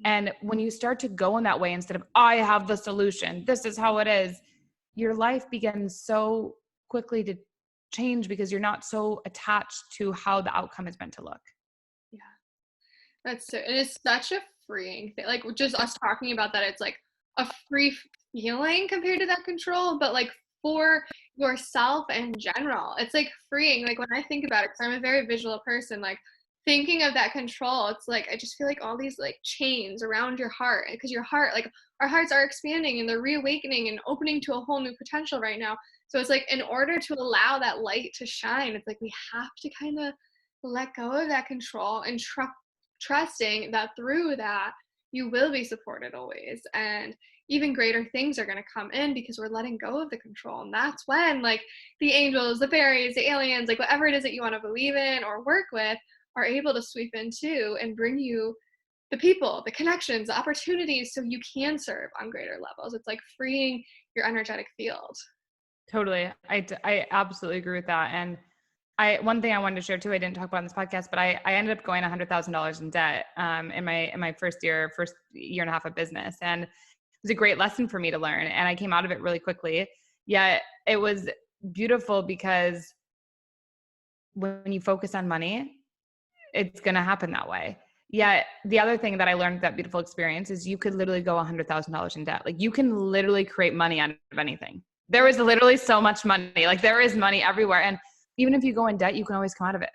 And when you start to go in that way, instead of I have the solution, this is how it is, your life begins so quickly to change because you're not so attached to how the outcome is meant to look. Yeah, and it's such a freeing thing. Like just us talking about that, it's like a free feeling compared to that control, but like for yourself in general, it's like freeing. Like when I think about it, because I'm a very visual person, like thinking of that control, it's like I just feel like all these like chains around your heart, because your heart, like our hearts are expanding and they're reawakening and opening to a whole new potential right now. So it's like in order to allow that light to shine, it's like we have to kind of let go of that control and trusting that through that you will be supported always, and even greater things are going to come in because we're letting go of the control. And that's when like the angels, the fairies, the aliens, like whatever it is that you want to believe in or work with, are able to sweep in too and bring you the people, the connections, the opportunities so you can serve on greater levels. It's like freeing your energetic field. Totally. I absolutely agree with that. And one thing I wanted to share too, I didn't talk about on this podcast, but I ended up going $100,000 in debt in my first year and a half of business. And it was a great lesson for me to learn. And I came out of it really quickly. Yet it was beautiful because when you focus on money, it's going to happen that way. Yet the other thing that I learned that beautiful experience is you could literally go $100,000 in debt. Like you can literally create money out of anything. There is literally so much money. Like there is money everywhere. And even if you go in debt, you can always come out of it.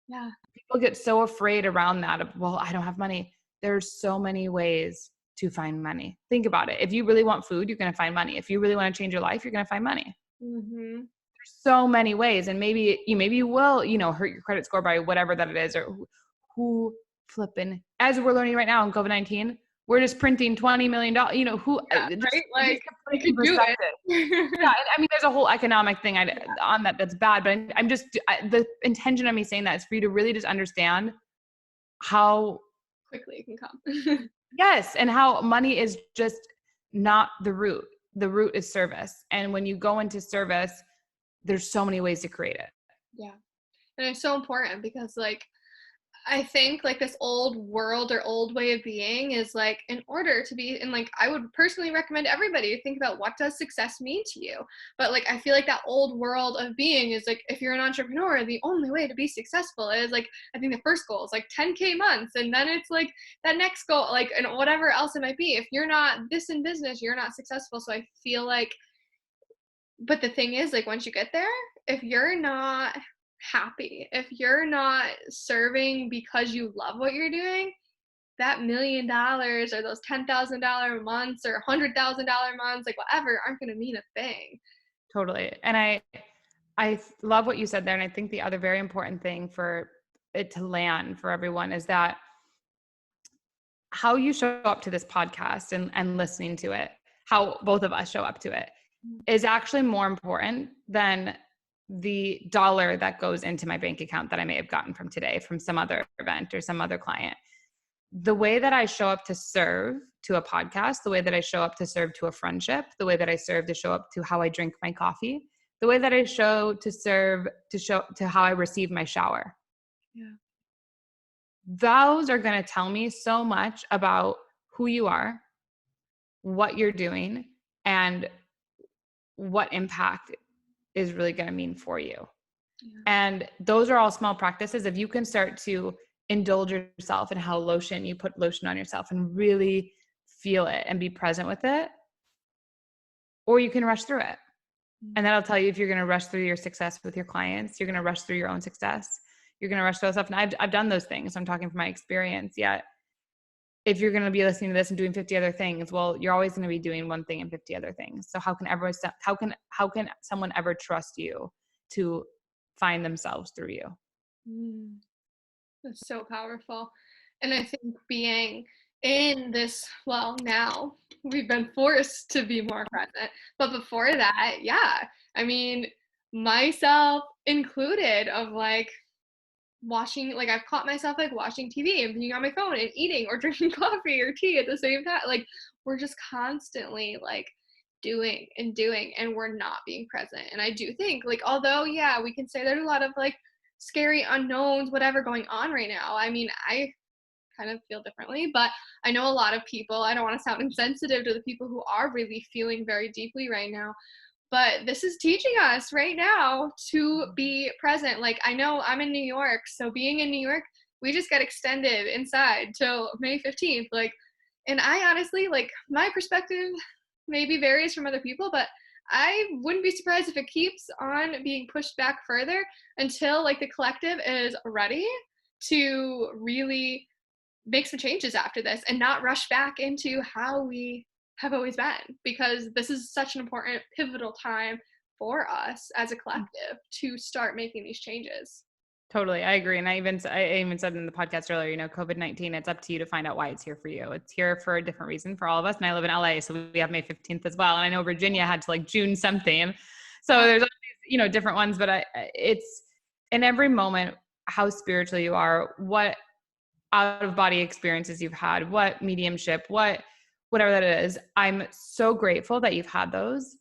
Yeah. People get so afraid around that of, well, I don't have money. There's so many ways to find money. Think about it. If you really want food, you're going to find money. If you really want to change your life, you're going to find money. Mm-hmm. There's so many ways. And maybe you will, hurt your credit score by whatever that it is, or who flipping, as we're learning right now in COVID-19, we're just printing $20 million, Right? Like you in could do perspective. it. Yeah. I mean, there's a whole economic thing on that's bad, but I'm just, the intention of me saying that is for you to really just understand how quickly it can come. yes. And how money is just not the root. The root is service. And when you go into service, there's so many ways to create it. Yeah. And it's so important because like I think like this old world or old way of being is like in order to be, and like I would personally recommend everybody to think about what does success mean to you. But like I feel like that old world of being is like if you're an entrepreneur, the only way to be successful is like I think the first goal is like 10K months, and then it's like that next goal, like and whatever else it might be. If you're not this in business, you're not successful. So I feel like, but the thing is like once you get there, if you're not happy, if you're not serving because you love what you're doing, that $1,000,000 or those $10,000 months or $100,000 months, like whatever, aren't going to mean a thing. Totally. And I love what you said there. And I think the other very important thing for it to land for everyone is that how you show up to this podcast and listening to it, how both of us show up to it, is actually more important than the dollar that goes into my bank account that I may have gotten from today, from some other event or some other client. The way that I show up to serve to a podcast, the way that I show up to serve to a friendship, the way that I serve to show up to how I drink my coffee, the way that I show to how I receive my shower. Yeah. Those are going to tell me so much about who you are, what you're doing, and what impact is really going to mean for you. Yeah. And those are all small practices. If you can start to indulge yourself in how you put lotion on yourself and really feel it and be present with it, or you can rush through it. And that'll tell you if you're going to rush through your success with your clients, you're going to rush through your own success, you're going to rush through stuff. And I've done those things. I'm talking from my experience. Yet if you're going to be listening to this and doing 50 other things, well, you're always going to be doing one thing and 50 other things. So how can someone ever trust you to find themselves through you? That's so powerful. And I think being in this, well, now we've been forced to be more present. But before that, yeah, I mean, myself included, of like watching, like I've caught myself like watching TV and being on my phone and eating or drinking coffee or tea at the same time. Like we're just constantly like doing and we're not being present. And I do think like, although, yeah, we can say there's a lot of like scary unknowns, whatever going on right now. I mean, I kind of feel differently, but I know a lot of people, I don't want to sound insensitive to the people who are really feeling very deeply right now, but this is teaching us right now to be present. Like I know I'm in New York, so being in New York, we just got extended inside till May 15th. Like, and I honestly, like my perspective maybe varies from other people, but I wouldn't be surprised if it keeps on being pushed back further until like the collective is ready to really make some changes after this and not rush back into how we have always been, because this is such an important pivotal time for us as a collective to start making these changes. Totally. I agree. And I even said in the podcast earlier, COVID-19, it's up to you to find out why it's here for you. It's here for a different reason for all of us. And I live in LA, so we have May 15th as well. And I know Virginia had to like June something. So there's all these, different ones, but it's in every moment how spiritual you are, what out of body experiences you've had, what mediumship, whatever that is. I'm so grateful that you've had those.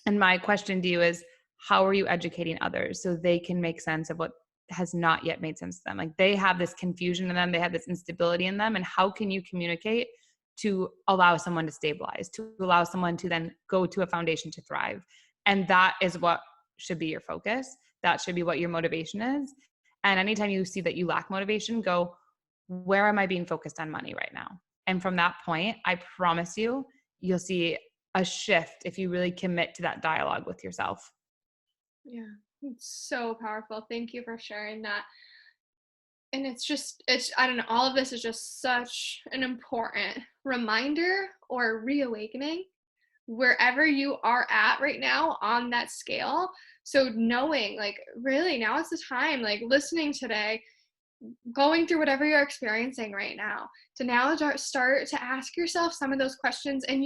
And my question to you is, how are you educating others so they can make sense of what has not yet made sense to them? Like, they have this confusion in them, they have this instability in them. And how can you communicate to allow someone to stabilize, to allow someone to then go to a foundation to thrive? And that is what should be your focus. That should be what your motivation is. And anytime you see that you lack motivation, go, where am I being focused on money right now? And from that point, I promise you, you'll see a shift if you really commit to that dialogue with yourself. Yeah, it's so powerful. Thank you for sharing that. And I don't know, all of this is just such an important reminder or reawakening wherever you are at right now on that scale. So knowing, like, really now is the time, like, listening today, going through whatever you're experiencing right now, to now start to ask yourself some of those questions. And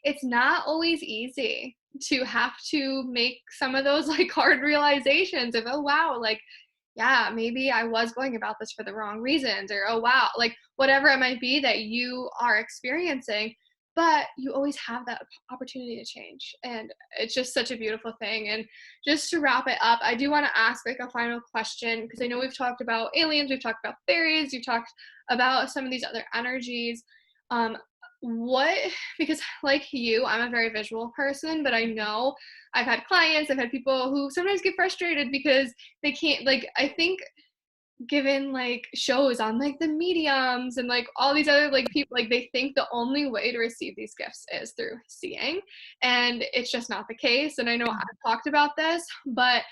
it's not always easy to have to make some of those like hard realizations of, oh wow, like, yeah, maybe I was going about this for the wrong reasons, or oh wow, like whatever it might be that you are experiencing. But you always have that opportunity to change, and it's just such a beautiful thing. And just to wrap it up, I do want to ask like a final question, because I know we've talked about aliens, we've talked about fairies, we've talked about some of these other energies. Um, what, because like you, I'm a very visual person, but I know I've had clients, I've had people who sometimes get frustrated because they can't, like, I think given like shows on like the mediums and like all these other like people, like they think the only way to receive these gifts is through seeing, and it's just not the case. And I know I've talked about this, but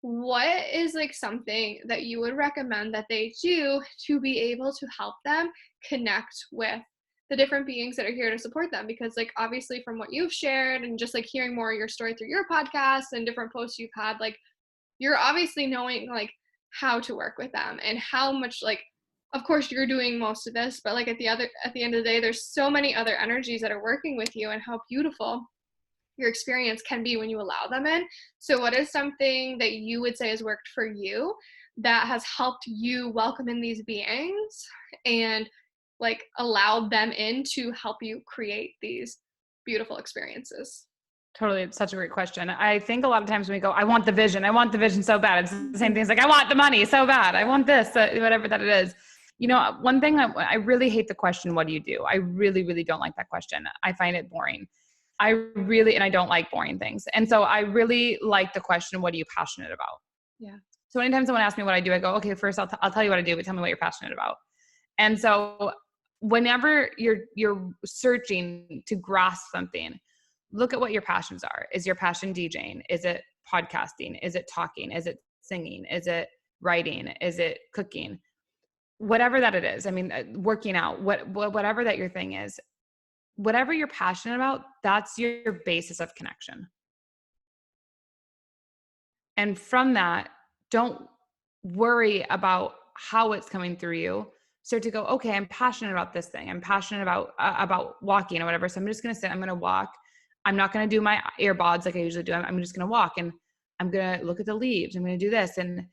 what is like something that you would recommend that they do to be able to help them connect with the different beings that are here to support them? Because like obviously from what you've shared and just like hearing more of your story through your podcast and different posts you've had, like you're obviously knowing like how to work with them, and how much, like, of course you're doing most of this, but like at the end of the day, there's so many other energies that are working with you, and how beautiful your experience can be when you allow them in. So what is something that you would say has worked for you that has helped you welcome in these beings and like allowed them in to help you create these beautiful experiences? Totally. It's such a great question. I think a lot of times when we go, I want the vision so bad. It's the same thing. It's like, I want the money so bad. I want this, whatever that it is. One thing I really hate the question, what do you do? I really, really don't like that question. I find it boring. And I don't like boring things. And so I really like the question, what are you passionate about? Yeah. So anytime someone asks me what I do, I go, okay, first I'll tell you what I do, but tell me what you're passionate about. And so whenever you're searching to grasp something, look at what your passions are. Is your passion DJing? Is it podcasting? Is it talking? Is it singing? Is it writing? Is it cooking? Whatever that it is. I mean, working out, whatever that your thing is, whatever you're passionate about, that's your basis of connection. And from that, don't worry about how it's coming through you. Start to go, okay, I'm passionate about this thing. I'm passionate about walking or whatever. So I'm just going to sit, I'm going to walk. I'm not going to do my earbuds like I usually do. I'm just going to walk, and I'm going to look at the leaves. I'm going to do this. And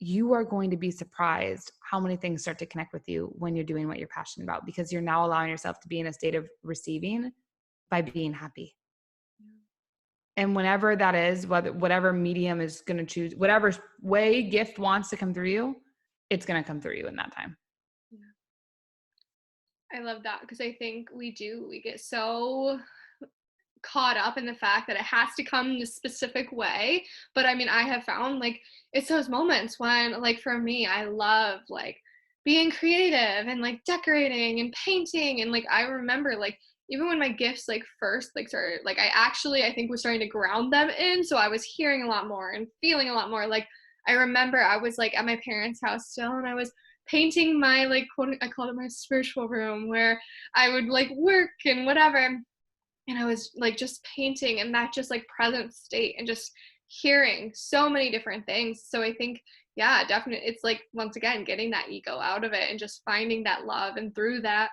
you are going to be surprised how many things start to connect with you when you're doing what you're passionate about, because you're now allowing yourself to be in a state of receiving by being happy. And whenever that is, whatever medium is going to choose, whatever way gift wants to come through you, it's going to come through you in that time. I love that, because I think we get so caught up in the fact that it has to come this specific way. But I mean, I have found like it's those moments when, like, for me, I love like being creative and like decorating and painting. And like I remember like even when my gifts like first like started, like I think was starting to ground them in, so I was hearing a lot more and feeling a lot more. Like I remember I was like at my parents' house still, and I was painting my like I called it my spiritual room, where I would like work and whatever. And I was like just painting, and that just like present state, and just hearing so many different things. So I think, yeah, definitely, it's like once again getting that ego out of it and just finding that love, and through that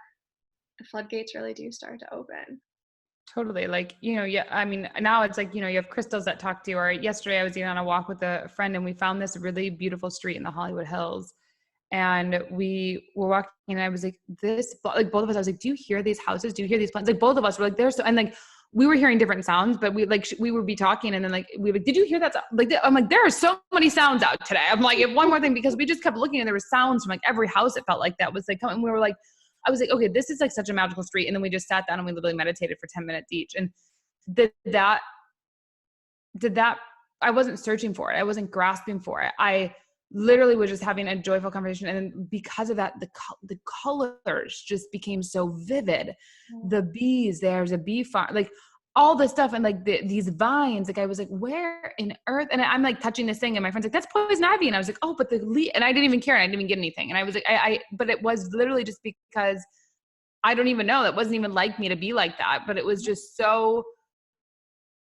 the floodgates really do start to open. Totally. Like, yeah, I mean, now it's like, you have crystals that talk to you. Or yesterday I was even on a walk with a friend and we found this really beautiful street in the Hollywood Hills. And we were walking and I was like, like both of us, I was like, do you hear these houses? Do you hear these plants? Like both of us were like, there's so, and like, we were hearing different sounds, but we would be talking and then like, we were like, did you hear that? Like, I'm like, there are so many sounds out today. I'm like, one more thing, because we just kept looking and there were sounds from like every house. It felt like that was like coming. We were like, I was like, okay, this is like such a magical street. And then we just sat down and we literally meditated for 10 minutes each. And did that, I wasn't searching for it. I wasn't grasping for it. I literally was just having a joyful conversation. And then because of that, the colors just became so vivid. The bees, there's a bee farm, like all this stuff. And like these vines, like I was like, where in earth? And I'm like touching this thing and my friend's like, that's poison ivy. And I was like, oh, but the leaf, and I didn't even care. I didn't even get anything. And I was like, but it was literally just because I don't even know. That wasn't even like me to be like that, but it was just so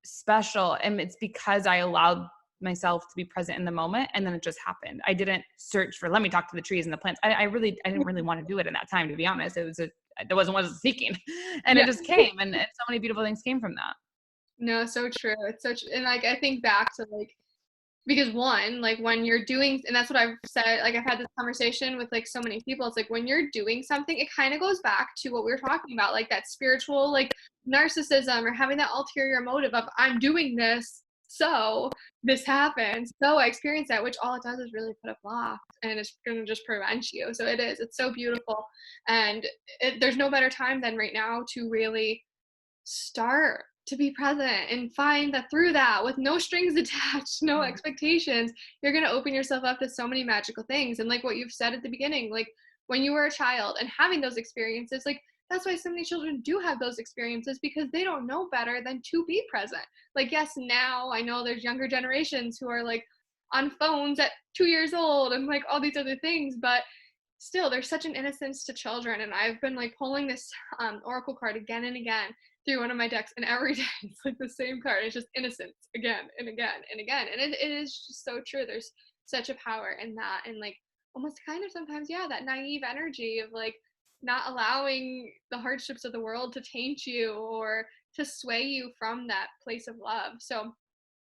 special. And it's because I allowed myself to be present in the moment. And then it just happened. I didn't search for, let me talk to the trees and the plants. I didn't really want to do it in that time, to be honest. That wasn't what I was seeking. And Yeah. it just came, and so many beautiful things came from that. No, so true. It's such, and like I think back to like, because one, like when you're doing, and that's what I've said, like I've had this conversation with like so many people, it's like when you're doing something, it kind of goes back to what we were talking about, like that spiritual like narcissism, or having that ulterior motive of I'm doing this so this happens, so I experience that, which all it does is really put a block and it's going to just prevent you. So it's so beautiful. And there's no better time than right now to really start to be present and find that through that, with no strings attached, no expectations, you're going to open yourself up to so many magical things. And like what you've said at the beginning, like when you were a child and having those experiences, like that's why so many children do have those experiences, because they don't know better than to be present. Like, yes, now I know there's younger generations who are like on phones at 2 years old and like all these other things, but still there's such an innocence to children. And I've been like pulling this oracle card again and again through one of my decks, and every day it's like the same card. It's just innocence again and again and again. And it is just so true. There's such a power in that. And like almost kind of sometimes, yeah, that naive energy of like not allowing the hardships of the world to taint you or to sway you from that place of love. So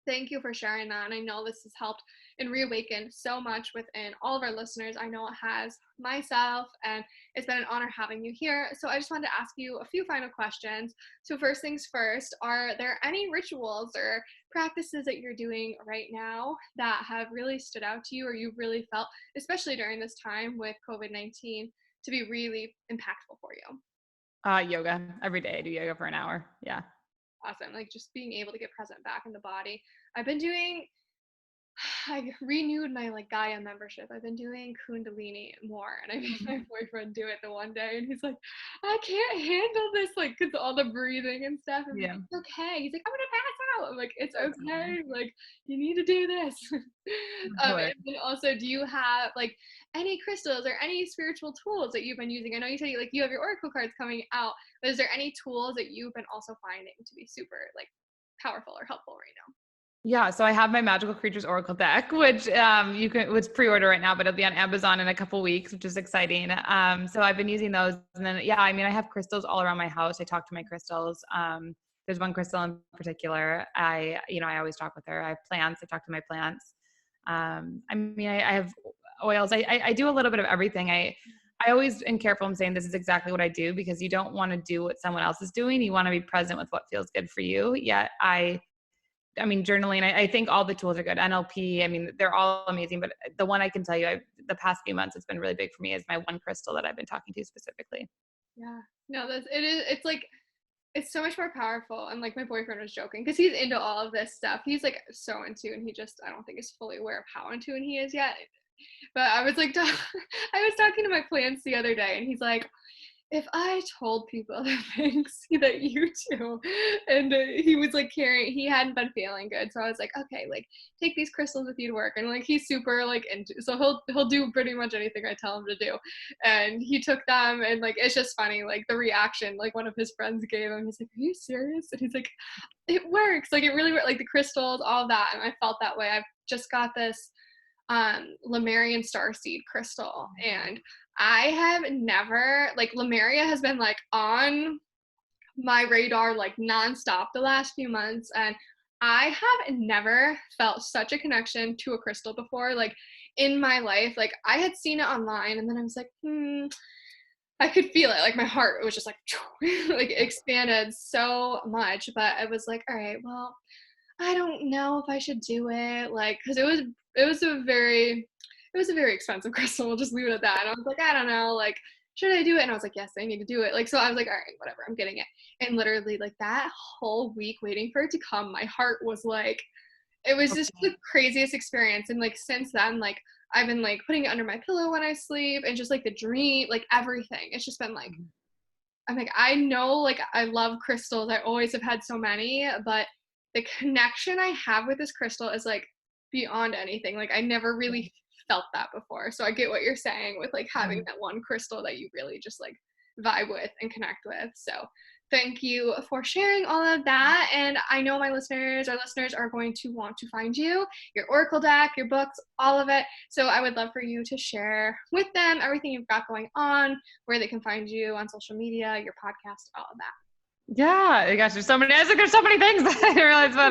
thank you for sharing that. And I know this has helped and reawakened so much within all of our listeners. I know it has myself, and it's been an honor having you here. So I just wanted to ask you a few final questions. So first things first, are there any rituals or practices that you're doing right now that have really stood out to you, or you've really felt, especially during this time with COVID-19, to be really impactful for you? Yoga every day. I do yoga for an hour. Yeah. Awesome. Like just being able to get present back in the body. I've been doing I renewed my like Gaia membership. I've been doing Kundalini more, and I made my boyfriend do it the one day, and he's like, "I can't handle this," like, cause all the breathing and stuff. I'm like, Yeah. "It's okay." He's like, "I'm gonna pass out." I'm like, "It's That's amazing. okay. Like, you need to do this." Totally. And then also, do you have like any crystals or any spiritual tools that you've been using? I know you said like you have your oracle cards coming out, but is there any tools that you've been also finding to be super like powerful or helpful right now? Yeah, so I have my Magical Creatures Oracle deck, which you can it's pre-order right now, but it'll be on Amazon in a couple weeks, which is exciting. So I've been using those, and then yeah, I mean, I have crystals all around my house. I talk to my crystals. There's one crystal in particular. I always talk with her. I have plants. I talk to my plants. I mean, I have oils. I do a little bit of everything. I always am careful in saying this is exactly what I do, because you don't want to do what someone else is doing. You want to be present with what feels good for you. Yet I mean, journaling, I think all the tools are good. NLP, I mean, they're all amazing. But the one I can tell you, the past few months, it's been really big for me, is my one crystal that I've been talking to specifically. Yeah. No, it's like it's so much more powerful. And like my boyfriend was joking because he's into all of this stuff. He's like so into, and he just I don't think is fully aware of how into and he is yet. But I was like I was talking to my plants the other day, and he's like, if I told people the things that you do, and he was like he hadn't been feeling good, so I was like, okay, like take these crystals with you to work, and like he's super like into, so he'll do pretty much anything I tell him to do, and he took them, and like it's just funny, like the reaction, like one of his friends gave him, he's like, are you serious? And he's like, it works, like it really works, like the crystals, all of that, and I felt that way. I've just got this Lemurian starseed crystal, and I have never like Lemuria has been like on my radar like nonstop the last few months. And I have never felt such a connection to a crystal before, like in my life. Like I had seen it online and then I was like, I could feel it. Like my heart was just like, like expanded so much. But I was like, all right, well, I don't know if I should do it. Like, cause it was a very, it was a very expensive crystal. We'll just leave it at that. And I was like, I don't know. Like, should I do it? And I was like, yes, I need to do it. Like, so I was like, all right, whatever, I'm getting it. And literally, like that whole week waiting for it to come, my heart was like, it was just Okay. the craziest experience. And like since then, like I've been like putting it under my pillow when I sleep, and just like the dream, like everything. It's just been like, Mhm. I'm like, I know, like, I love crystals. I always have had so many, but the connection I have with this crystal is like beyond anything. Like, I never Yeah. really felt that before. So I get what you're saying with like having Mhm. that one crystal that you really just like vibe with and connect with. So thank you for sharing all of that. And I know our listeners are going to want to find you, your Oracle deck, your books, all of it. So I would love for you to share with them everything you've got going on, where they can find you on social media, your podcast, all of that. Yeah, gosh, there's so many. I was like, there's so many things that I didn't realize, but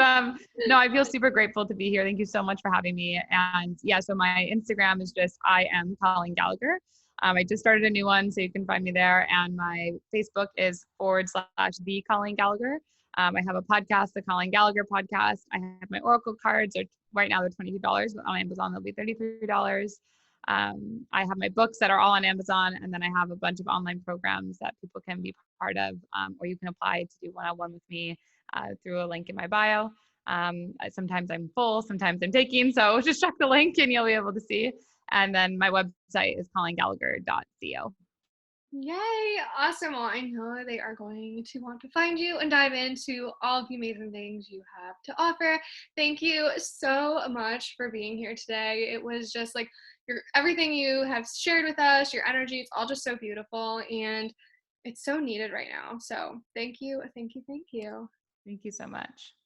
no, I feel super grateful to be here. Thank you so much for having me. And yeah, so my Instagram is just I am Colleen Gallagher. I just started a new one, so you can find me there. And my Facebook is / the Colleen Gallagher. I have a podcast, the Colleen Gallagher podcast. I have my Oracle cards. Right now they're $22, but on Amazon they'll be $33. I have my books that are all on Amazon, and then I have a bunch of online programs that people can be part of, or you can apply to do one-on-one with me through a link in my bio. Sometimes I'm full, sometimes I'm taking, so just check the link and you'll be able to see. And then my website is colleengallagher.co. Yay! Awesome. Well, I know they are going to want to find you and dive into all of the amazing things you have to offer. Thank you so much for being here today. It was just like everything you have shared with us, your energy, it's all just so beautiful and it's so needed right now. So thank you, thank you, thank you. Thank you so much.